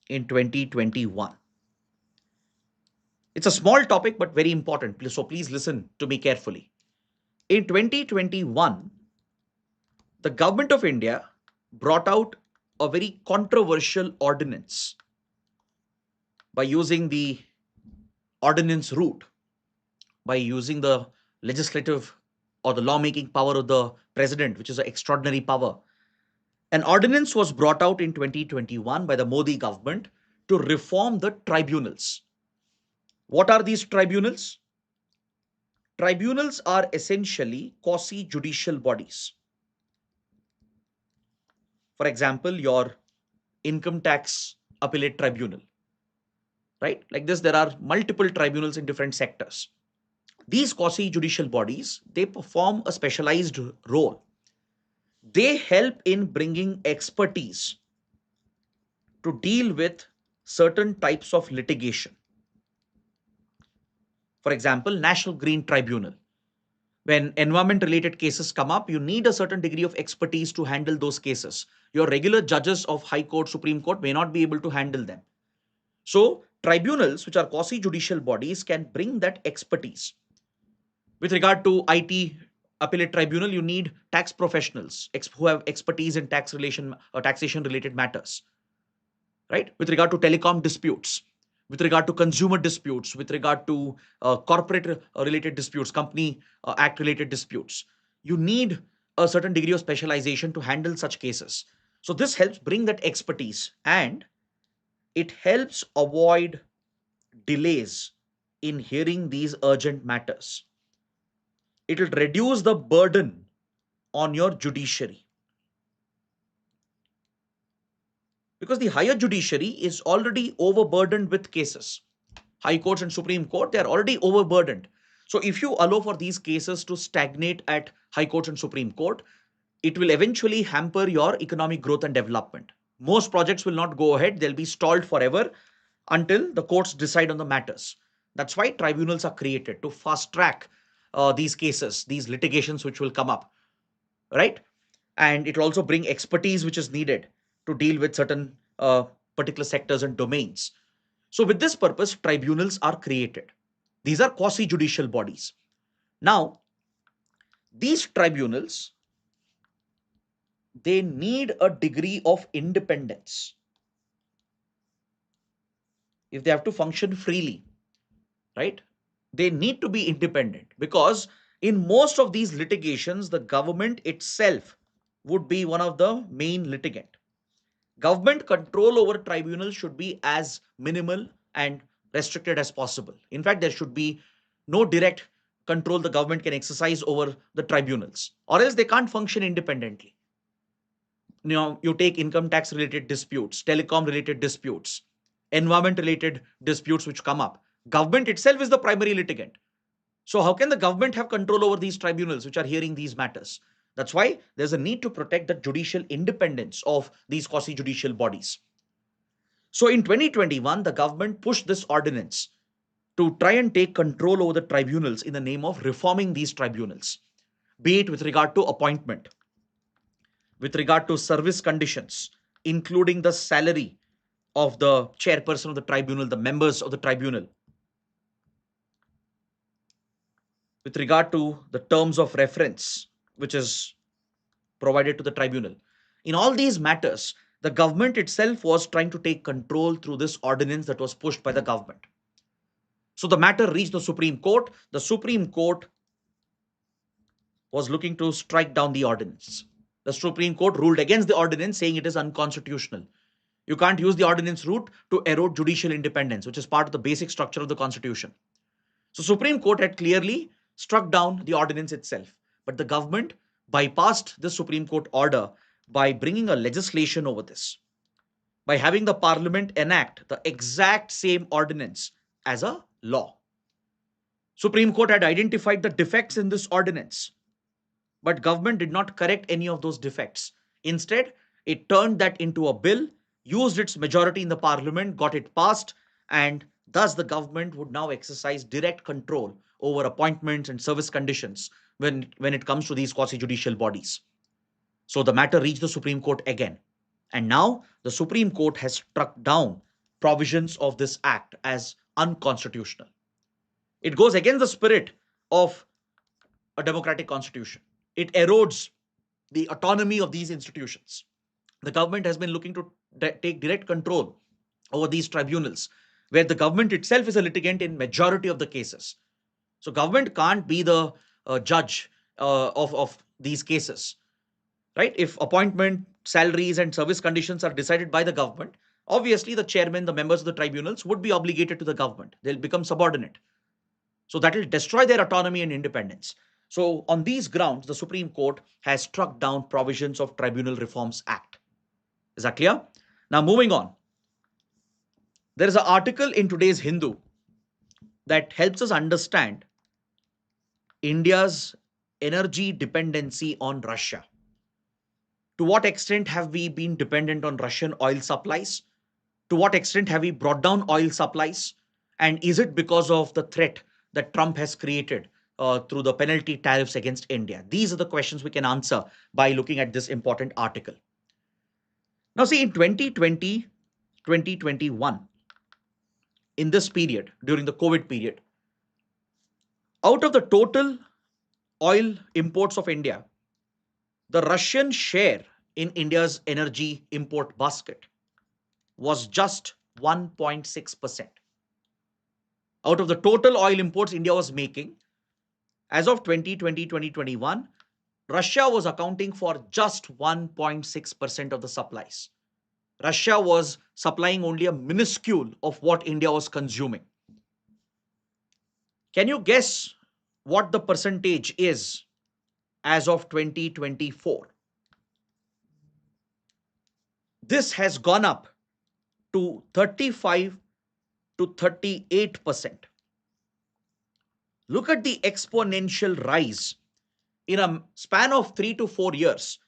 S1: in 2021. It's a small topic but very important, so please listen to me carefully. In 2021, the government of India brought out a very controversial ordinance by using the ordinance route, by using the legislative or the lawmaking power of the president, which is an extraordinary power. An ordinance was brought out in 2021 by the Modi government to reform the tribunals. What are these tribunals? Tribunals are essentially quasi-judicial bodies. For example, your income tax appellate tribunal, right? Like this, there are multiple tribunals in different sectors. These quasi-judicial bodies, they perform a specialized role. They help in bringing expertise to deal with certain types of litigation. For example, National Green Tribunal. When environment related cases come up, you need a certain degree of expertise to handle those cases. Your regular judges of High Court, Supreme Court may not be able to handle them. So, tribunals, which are quasi judicial bodies, can bring that expertise. With regard to IT appellate tribunal, you need tax professionals who have expertise in taxation related matters, right? With regard to telecom disputes, with regard to consumer disputes, with regard to corporate related disputes, company act related disputes, you need a certain degree of specialization to handle such cases. So this helps bring that expertise, and it helps avoid delays in hearing these urgent matters. It will reduce the burden on your judiciary, because the higher judiciary is already overburdened with cases. High courts and Supreme Court, they are already overburdened. So if you allow for these cases to stagnate at High Courts and Supreme Court, it will eventually hamper your economic growth and development. Most projects will not go ahead. They'll be stalled forever until the courts decide on the matters. That's why tribunals are created, to fast track these cases, these litigations which will come up, right? And it will also bring expertise which is needed to deal with certain particular sectors and domains. So, with this purpose, tribunals are created. These are quasi judicial bodies. Now, these tribunals, they need a degree of independence if they have to function freely, right? They need to be independent, because in most of these litigations, the government itself would be one of the main litigant. Government control over tribunals should be as minimal and restricted as possible. In fact, there should be no direct control the government can exercise over the tribunals, or else they can't function independently. You take income tax related disputes, telecom related disputes, environment related disputes which come up. Government itself is the primary litigant. So how can the government have control over these tribunals which are hearing these matters? That's why there's a need to protect the judicial independence of these quasi-judicial bodies. So in 2021, the government pushed this ordinance to try and take control over the tribunals in the name of reforming these tribunals, be it with regard to appointment, with regard to service conditions, including the salary of the chairperson of the tribunal, the members of the tribunal, with regard to the terms of reference, which is provided to the tribunal. In all these matters, the government itself was trying to take control through this ordinance that was pushed by the government. So the matter reached the Supreme Court. The Supreme Court was looking to strike down the ordinance. The Supreme Court ruled against the ordinance, saying it is unconstitutional. You can't use the ordinance route to erode judicial independence, which is part of the basic structure of the Constitution. So Supreme Court had clearly struck down the ordinance itself, but the government bypassed the Supreme Court order by bringing a legislation over this, by having the parliament enact the exact same ordinance as a law. Supreme Court had identified the defects in this ordinance, but government did not correct any of those defects. Instead, it turned that into a bill, used its majority in the parliament, got it passed, and thus the government would now exercise direct control over appointments and service conditions when it comes to these quasi-judicial bodies. So the matter reached the Supreme Court again. And now the Supreme Court has struck down provisions of this act as unconstitutional. It goes against the spirit of a democratic constitution. It erodes the autonomy of these institutions. The government has been looking to take direct control over these tribunals, where the government itself is a litigant in majority of the cases. So government can't be the judge of these cases, right? If appointment, salaries, and service conditions are decided by the government, obviously the chairman, the members of the tribunals would be obligated to the government. They'll become subordinate. So that will destroy their autonomy and independence. So on these grounds, the Supreme Court has struck down provisions of Tribunal Reforms Act. Is that clear? Now moving on. There is an article in today's Hindu that helps us understand India's energy dependency on Russia. To what extent have we been dependent on Russian oil supplies? To what extent have we brought down oil supplies? And is it because of the threat that Trump has created through the penalty tariffs against India? These are the questions we can answer by looking at this important article. Now, see, in 2020, 2021, in this period, during the COVID period, out of the total oil imports of India, the Russian share in India's energy import basket was just 1.6%. Out of the total oil imports India was making, as of 2020, 2021, Russia was accounting for just 1.6% of the supplies. Russia was supplying only a minuscule of what India was consuming. Can you guess what the percentage is as of 2024? This has gone up to 35 to 38%. Look at the exponential rise. In a span of 3 to 4 years,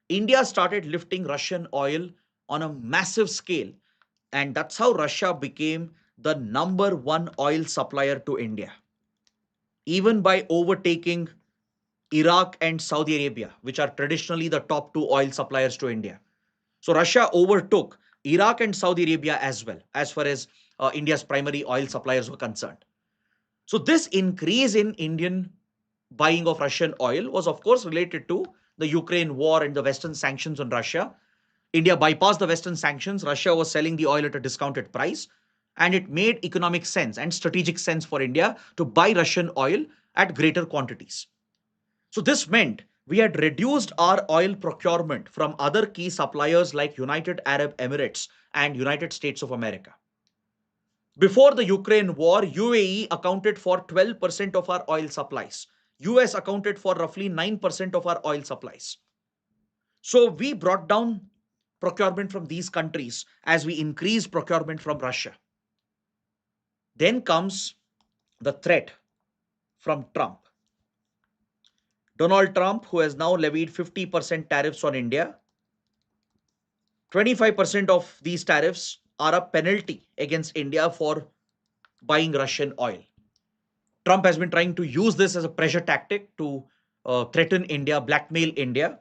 S1: India started lifting Russian oil on a massive scale, and that's how Russia became the number one oil supplier to India, even by overtaking Iraq and Saudi Arabia, which are traditionally the top two oil suppliers to India. So Russia overtook Iraq and Saudi Arabia as well, as far as India's primary oil suppliers were concerned. So this increase in Indian buying of Russian oil was, of course, related to the Ukraine war and the Western sanctions on Russia. India bypassed the Western sanctions. Russia was selling the oil at a discounted price, and it made economic sense and strategic sense for India to buy Russian oil at greater quantities. So this meant we had reduced our oil procurement from other key suppliers like United Arab Emirates and United States of America. Before the Ukraine war, UAE accounted for 12% of our oil supplies. US accounted for roughly 9% of our oil supplies. So we brought down procurement from these countries as we increased procurement from Russia. Then comes the threat from Trump. Donald Trump, who has now levied 50% tariffs on India, 25% of these tariffs are a penalty against India for buying Russian oil. Trump has been trying to use this as a pressure tactic to threaten India, blackmail India.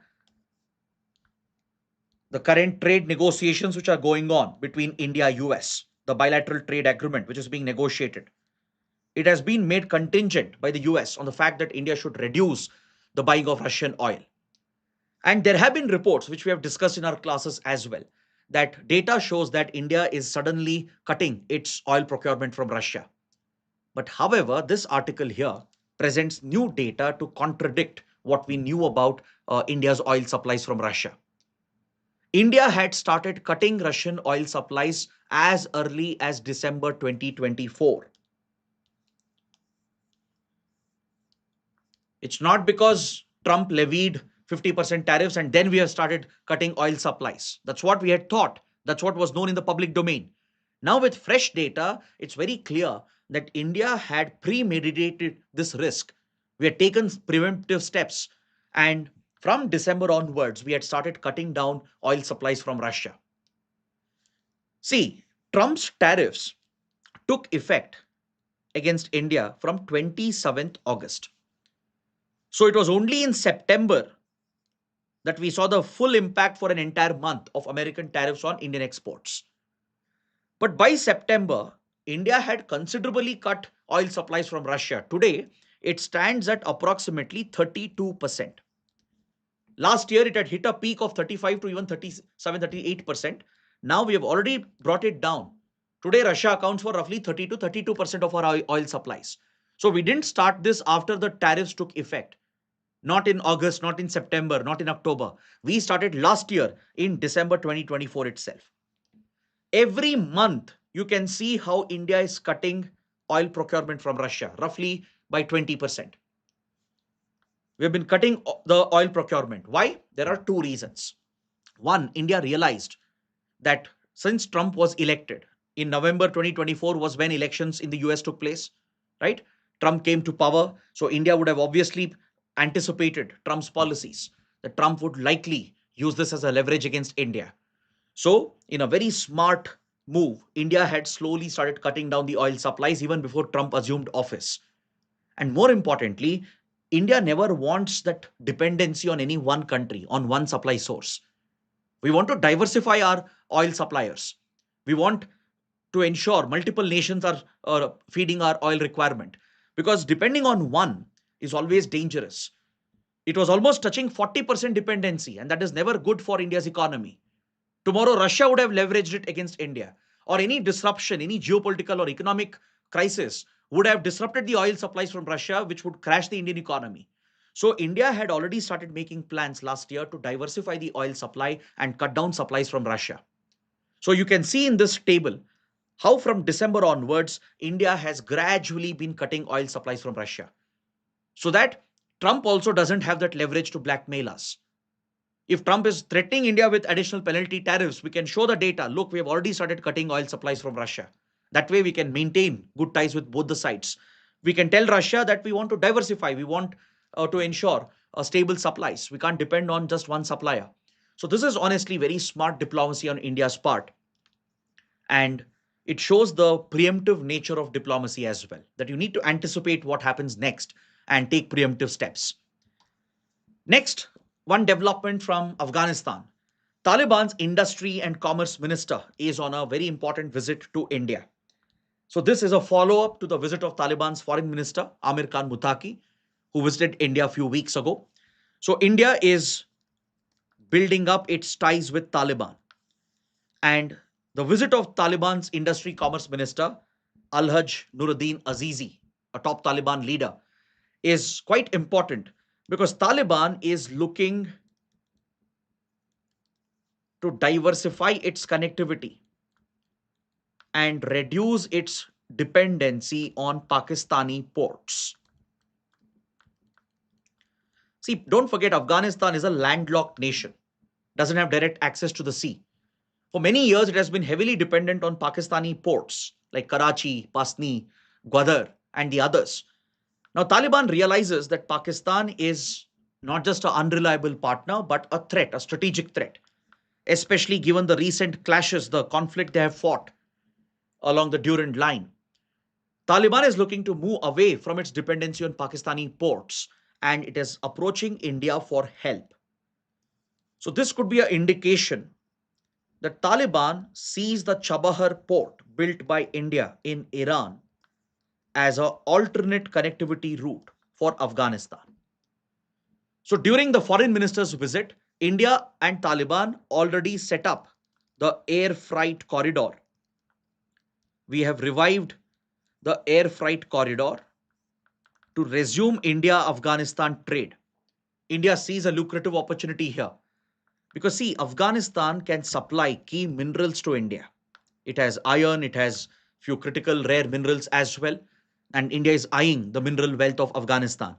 S1: The current trade negotiations which are going on between India and US, the bilateral trade agreement which is being negotiated, It has been made contingent by the US on the fact that India should reduce the buying of Russian oil. And there have been reports, which we have discussed in our classes as well, that data shows that India is suddenly cutting its oil procurement from Russia. But however, this article here presents new data to contradict what we knew about India's oil supplies from Russia. India had started cutting Russian oil supplies as early as December 2024. It's not because Trump levied 50% tariffs and then we have started cutting oil supplies. That's what we had thought. That's what was known in the public domain. Now, with fresh data, it's very clear that India had premeditated this risk. We had taken preventive steps. And from December onwards, we had started cutting down oil supplies from Russia. See, Trump's tariffs took effect against India from 27th August. So it was only in September that we saw the full impact for an entire month of American tariffs on Indian exports. But by September, India had considerably cut oil supplies from Russia. Today, it stands at approximately 32%. Last year, it had hit a peak of 35 to even 37, 38%. Now we have already brought it down. Today, Russia accounts for roughly 30 to 32% of our oil supplies. So we didn't start this after the tariffs took effect. Not in August, not in September, not in October. We started last year in December 2024 itself. Every month, you can see how India is cutting oil procurement from Russia, roughly by 20%. We have been cutting the oil procurement. Why? There are two reasons. One, India realized that since Trump was elected in November 2024 was when elections in the US took place, right? Trump came to power. So India would have obviously anticipated Trump's policies, that Trump would likely use this as a leverage against India. So, in a very smart move, India had slowly started cutting down the oil supplies even before Trump assumed office. And more importantly, India never wants that dependency on any one country, on one supply source. We want to diversify our oil suppliers. We want to ensure multiple nations are feeding our oil requirement, because depending on one is always dangerous. It was almost touching 40% dependency, and that is never good for India's economy. Tomorrow, Russia would have leveraged it against India, or any disruption, any geopolitical or economic crisis would have disrupted the oil supplies from Russia, which would crash the Indian economy. So, India had already started making plans last year to diversify the oil supply and cut down supplies from Russia. So, you can see in this table how from December onwards, India has gradually been cutting oil supplies from Russia, so that Trump also doesn't have that leverage to blackmail us. If Trump is threatening India with additional penalty tariffs, we can show the data. Look, we have already started cutting oil supplies from Russia. That way, we can maintain good ties with both the sides. We can tell Russia that we want to diversify. We want to ensure stable supplies. We can't depend on just one supplier. So, this is honestly very smart diplomacy on India's part. And it shows the preemptive nature of diplomacy as well, that you need to anticipate what happens next and take preemptive steps. Next, one development from Afghanistan. Taliban's industry and commerce minister is on a very important visit to India. So this is a follow-up to the visit of Taliban's foreign minister, Amir Khan Muttaqi, who visited India a few weeks ago. So India is building up its ties with Taliban. And the visit of Taliban's industry commerce minister, Alhaj Nuruddin Azizi, a top Taliban leader, is quite important, because Taliban is looking to diversify its connectivity and reduce its dependency on Pakistani ports. See, don't forget, Afghanistan is a landlocked nation, doesn't have direct access to the sea. For many years, it has been heavily dependent on Pakistani ports like Karachi, Pasni, Gwadar, and the others. Now, Taliban realizes that Pakistan is not just an unreliable partner, but a threat, a strategic threat, especially given the recent clashes, the conflict they have fought along the Durand line. Taliban is looking to move away from its dependency on Pakistani ports, and it is approaching India for help. So, this could be an indication that Taliban sees the Chabahar port built by India in Iran as an alternate connectivity route for Afghanistan. So during the foreign minister's visit, India and Taliban already set up the air freight corridor. We have revived the air freight corridor to resume India Afghanistan trade. India sees a lucrative opportunity here because, see, Afghanistan can supply key minerals to India. It has iron, it has few critical rare minerals as well, and India is eyeing the mineral wealth of Afghanistan.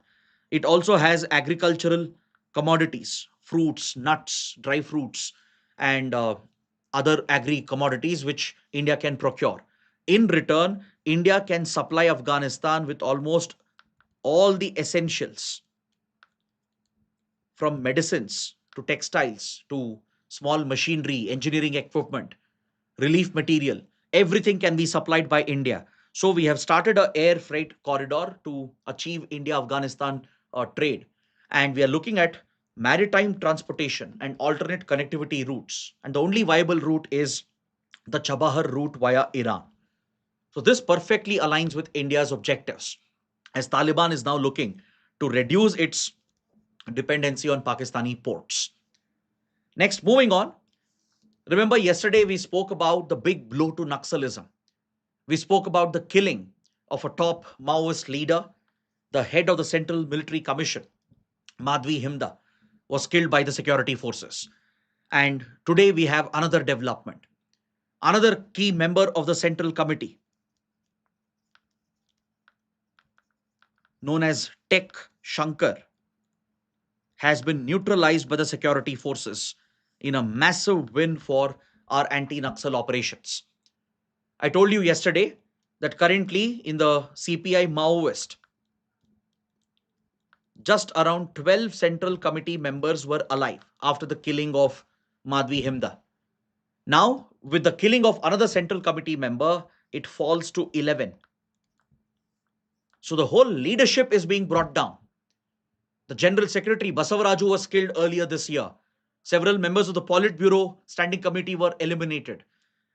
S1: It also has agricultural commodities, fruits, nuts, dry fruits, and other agri commodities which India can procure. In return, India can supply Afghanistan with almost all the essentials, from medicines to textiles to small machinery, engineering equipment, relief material. Everything can be supplied by India. So we have started a air freight corridor to achieve India-Afghanistan trade. And we are looking at maritime transportation and alternate connectivity routes. And the only viable route is the Chabahar route via Iran. So this perfectly aligns with India's objectives, as Taliban is now looking to reduce its dependency on Pakistani ports. Next, moving on. Remember, yesterday we spoke about the big blow to Naxalism. We spoke about the killing of a top Maoist leader, the head of the Central Military Commission, Madhvi Himda, was killed by the security forces. And today we have another development. Another key member of the Central Committee, known as Tech Shankar, has been neutralized by the security forces in a massive win for our anti Naxal operations. I told you yesterday that currently in the CPI Maoist, just around 12 Central Committee members were alive after the killing of Madhvi Himda. Now, with the killing of another Central Committee member, it falls to 11. So the whole leadership is being brought down. The General Secretary Basavaraju was killed earlier this year. Several members of the Politburo Standing Committee were eliminated.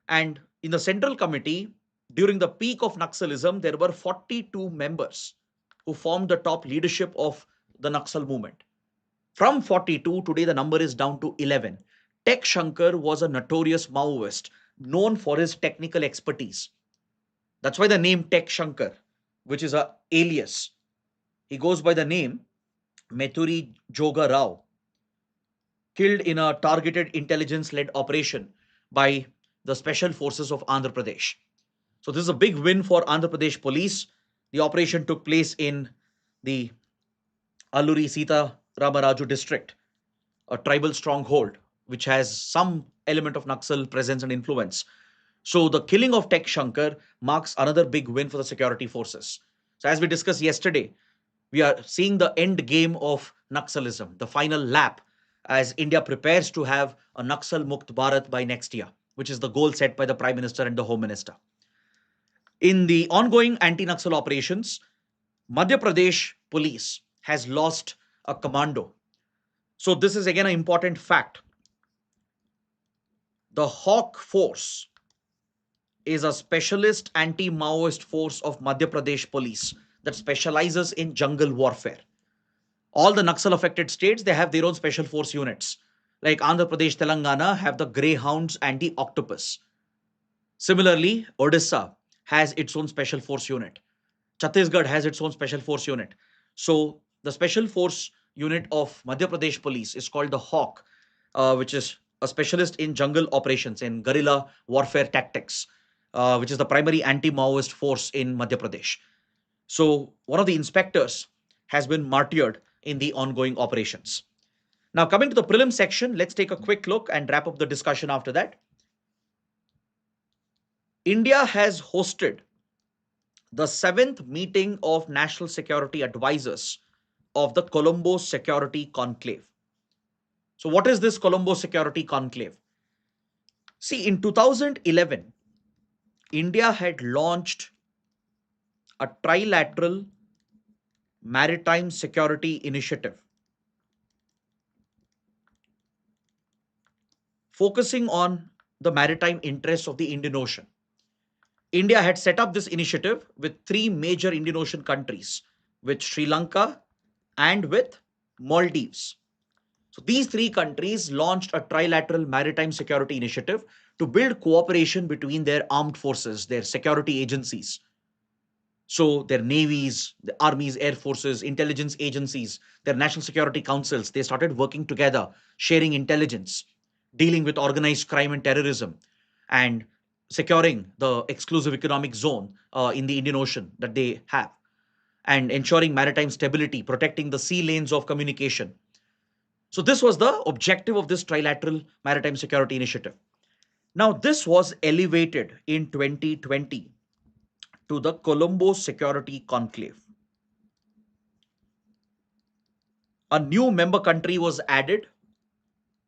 S1: And in the Central Committee, during the peak of Naxalism, there were 42 members who formed the top leadership of the Naxal movement. From 42, today the number is down to 11. Tech Shankar was a notorious Maoist known for his technical expertise. That's why the name Tech Shankar, which is a alias. He goes by the name Meturi Joga Rao, killed in a targeted intelligence led operation by the special forces of Andhra Pradesh. So, this is a big win for Andhra Pradesh police. The operation took place in the Alluri Sita Ramaraju district, a tribal stronghold which has some element of Naxal presence and influence. So, the killing of Tech Shankar marks another big win for the security forces. So, as we discussed yesterday, we are seeing the end game of Naxalism, the final lap, as India prepares to have a Naxal Mukt Bharat by next year, which is the goal set by the Prime Minister and the Home Minister. In the ongoing anti Naxal operations, Madhya Pradesh police has lost a commando. So, this is again an important fact. The Hawk Force is a specialist anti Maoist force of Madhya Pradesh police that specializes in jungle warfare. All the Naxal affected states, they have their own special force units. Like Andhra Pradesh, Telangana have the Greyhounds and the Octopus. Similarly, Odisha has its own special force unit. Chhattisgarh has its own special force unit. So the special force unit of Madhya Pradesh police is called the Hawk, which is a specialist in jungle operations, in guerrilla warfare tactics, which is the primary anti-Maoist force in Madhya Pradesh. So one of the inspectors has been martyred in the ongoing operations. Now, coming to the prelim section, let's take a quick look and wrap up the discussion after that. India has hosted the seventh meeting of National Security Advisors of the Colombo Security Conclave. So, what is this Colombo Security Conclave? See, in 2011, India had launched a trilateral maritime security initiative focusing on the maritime interests of the Indian Ocean. India had set up this initiative with three major Indian Ocean countries, with Sri Lanka and with Maldives. So these three countries launched a trilateral maritime security initiative to build cooperation between their armed forces, their security agencies. So their navies, the armies, air forces, intelligence agencies, their national security councils, they started working together, sharing intelligence, dealing with organized crime and terrorism, and securing the exclusive economic zone in the Indian Ocean that they have, and ensuring maritime stability, protecting the sea lanes of communication. So this was the objective of this trilateral maritime security initiative. Now, this was elevated in 2020 to the Colombo Security Conclave. A new member country was added,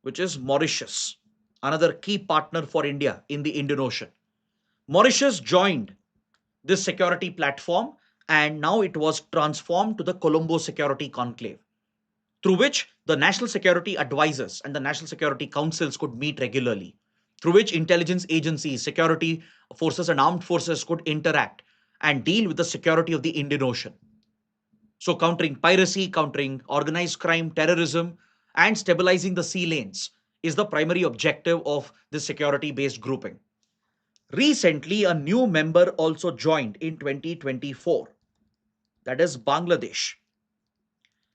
S1: which is Mauritius, another key partner for India in the Indian Ocean. Mauritius joined this security platform, and now it was transformed to the Colombo Security Conclave, through which the national security advisors and the national security councils could meet regularly, through which intelligence agencies, security forces, and armed forces could interact and deal with the security of the Indian Ocean. So, countering piracy, countering organized crime, terrorism, and stabilizing the sea lanes is the primary objective of this security based grouping. Recently, a new member also joined in 2024, that is Bangladesh.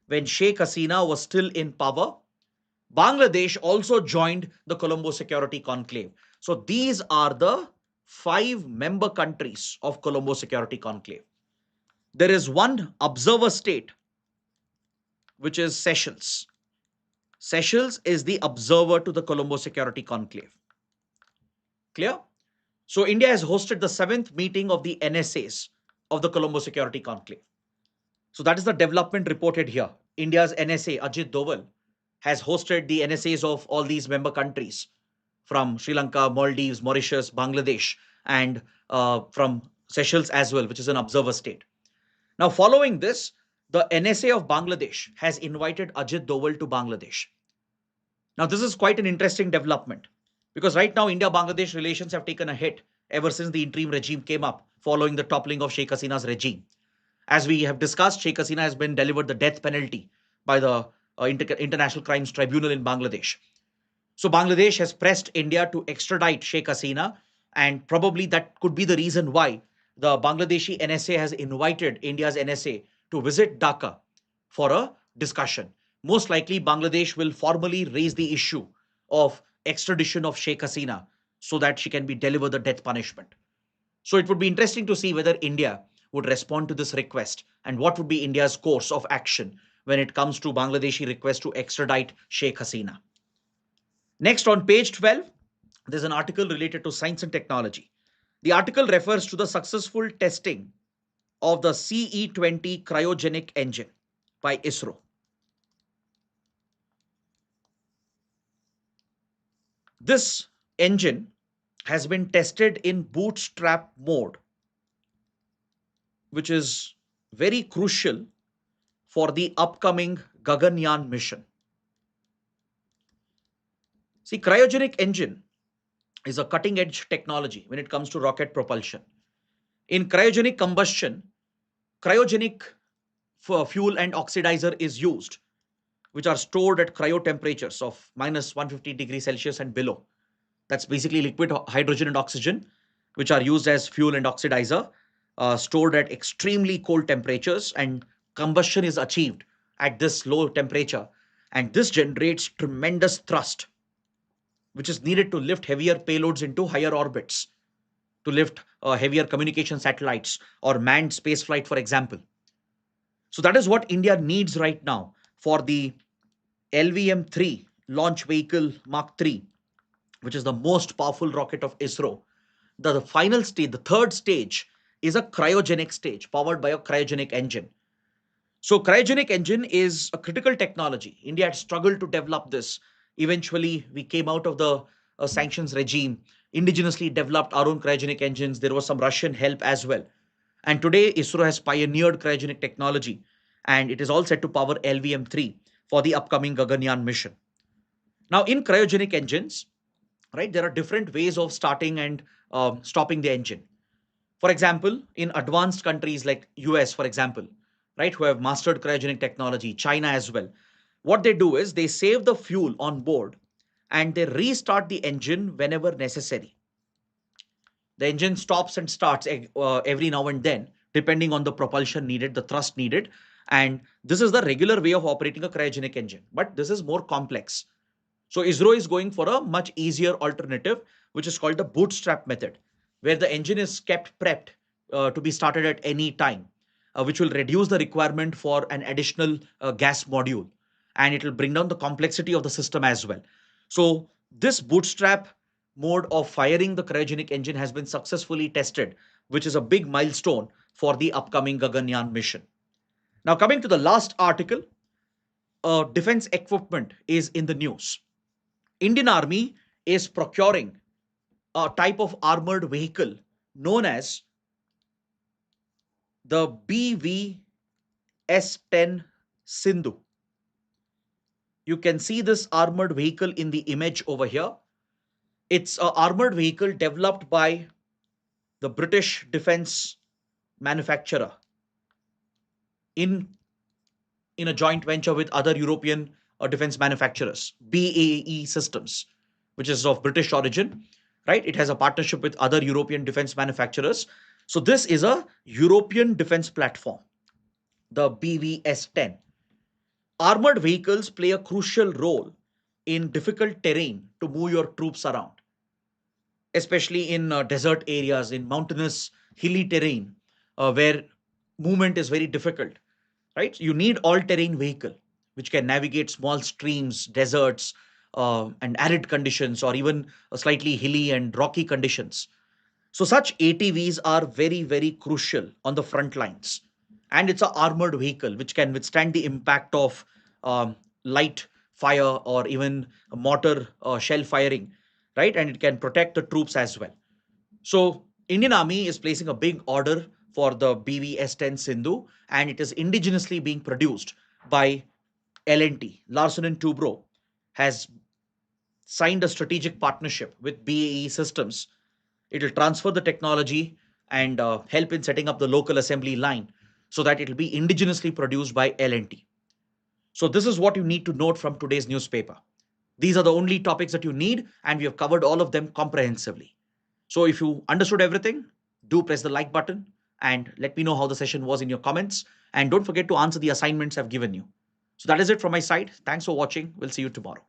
S1: When Sheikh Hasina was still in power, Bangladesh also joined the Colombo Security Conclave. So these are the five member countries of Colombo Security Conclave. There is one observer state, which is Seychelles. Seychelles is the observer to the Colombo Security Conclave. Clear? So India has hosted the seventh meeting of the NSAs of the Colombo Security Conclave. So that is the development reported here. India's NSA, Ajit Doval, has hosted the NSAs of all these member countries from Sri Lanka, Maldives, Mauritius, Bangladesh, and from Seychelles as well, which is an observer state. Now, following this, the NSA of Bangladesh has invited Ajit Doval to Bangladesh. Now, this is quite an interesting development because right now, India Bangladesh relations have taken a hit ever since the interim regime came up following the toppling of Sheikh Hasina's regime. As we have discussed, Sheikh Hasina has been delivered the death penalty by the International Crimes Tribunal in Bangladesh. So Bangladesh has pressed India to extradite Sheikh Hasina, and probably that could be the reason why the Bangladeshi NSA has invited India's NSA to visit Dhaka for a discussion. Most likely, Bangladesh will formally raise the issue of extradition of Sheikh Hasina so that she can be delivered the death punishment. So it would be interesting to see whether India would respond to this request and what would be India's course of action when it comes to Bangladeshi request to extradite Sheikh Hasina. Next, on page 12, there's an article related to science and technology. The article refers to the successful testing of the CE-20 cryogenic engine by ISRO. This engine has been tested in bootstrap mode, which is very crucial for the upcoming Gaganyaan mission. See, cryogenic engine is a cutting edge technology when it comes to rocket propulsion. In cryogenic combustion, cryogenic fuel and oxidizer is used, which are stored at cryo temperatures of minus 150 degrees Celsius and below. That's basically liquid hydrogen and oxygen, which are used as fuel and oxidizer, stored at extremely cold temperatures, and combustion is achieved at this low temperature. And this generates tremendous thrust, which is needed to lift heavier payloads into higher orbits, to lift heavier communication satellites or manned spaceflight, for example. So that is what India needs right now for the LVM-3 launch vehicle Mark 3, which is the most powerful rocket of ISRO. The final stage, the third stage, is a cryogenic stage powered by a cryogenic engine. So cryogenic engine is a critical technology. India had struggled to develop this. Eventually, we came out of the sanctions regime, indigenously developed our own cryogenic engines. There was some Russian help as well. And today, ISRO has pioneered cryogenic technology, and it is all set to power LVM-3 for the upcoming Gaganyaan mission. Now, in cryogenic engines, right, there are different ways of starting and stopping the engine. For example, in advanced countries like US, for example, right, who have mastered cryogenic technology, China as well, what they do is they save the fuel on board and they restart the engine whenever necessary. The engine stops and starts every now and then, depending on the propulsion needed, the thrust needed. And this is the regular way of operating a cryogenic engine. But this is more complex. So ISRO is going for a much easier alternative, which is called the bootstrap method, where the engine is kept prepped to be started at any time, which will reduce the requirement for an additional gas module, and it will bring down the complexity of the system as well. So this bootstrap mode of firing the cryogenic engine has been successfully tested, which is a big milestone for the upcoming Gaganyaan mission. Now, coming to the last article, defense equipment is in the news. Indian Army is procuring a type of armored vehicle known as the BvS10 Sindhu. You can see this armored vehicle in the image over here. It's an armored vehicle developed by the British defense manufacturer in, in a joint venture with other European defense manufacturers, BAE Systems, which is of British origin, right? It has a partnership with other European defense manufacturers. So this is a European defense platform, the BvS10. Armored vehicles play a crucial role in difficult terrain to move your troops around, especially in desert areas, in mountainous, hilly terrain, where movement is very difficult, right? You need all-terrain vehicle which can navigate small streams, deserts, and arid conditions, or even slightly hilly and rocky conditions. So such ATVs are very, very crucial on the front lines. And it's an armored vehicle which can withstand the impact of light fire or even mortar shell firing, right? And it can protect the troops as well. So Indian Army is placing a big order for the BvS10 Sindhu, and it is indigenously being produced by L&T. Larsen and Toubro has signed a strategic partnership with BAE Systems. It will transfer the technology and help in setting up the local assembly line so that it will be indigenously produced by L&T. So this is what you need to note from today's newspaper. These are the only topics that you need, and we have covered all of them comprehensively. So if you understood everything, do press the like button and let me know how the session was in your comments. And don't forget to answer the assignments I've given you. So that is it from my side. Thanks for watching. We'll see you tomorrow.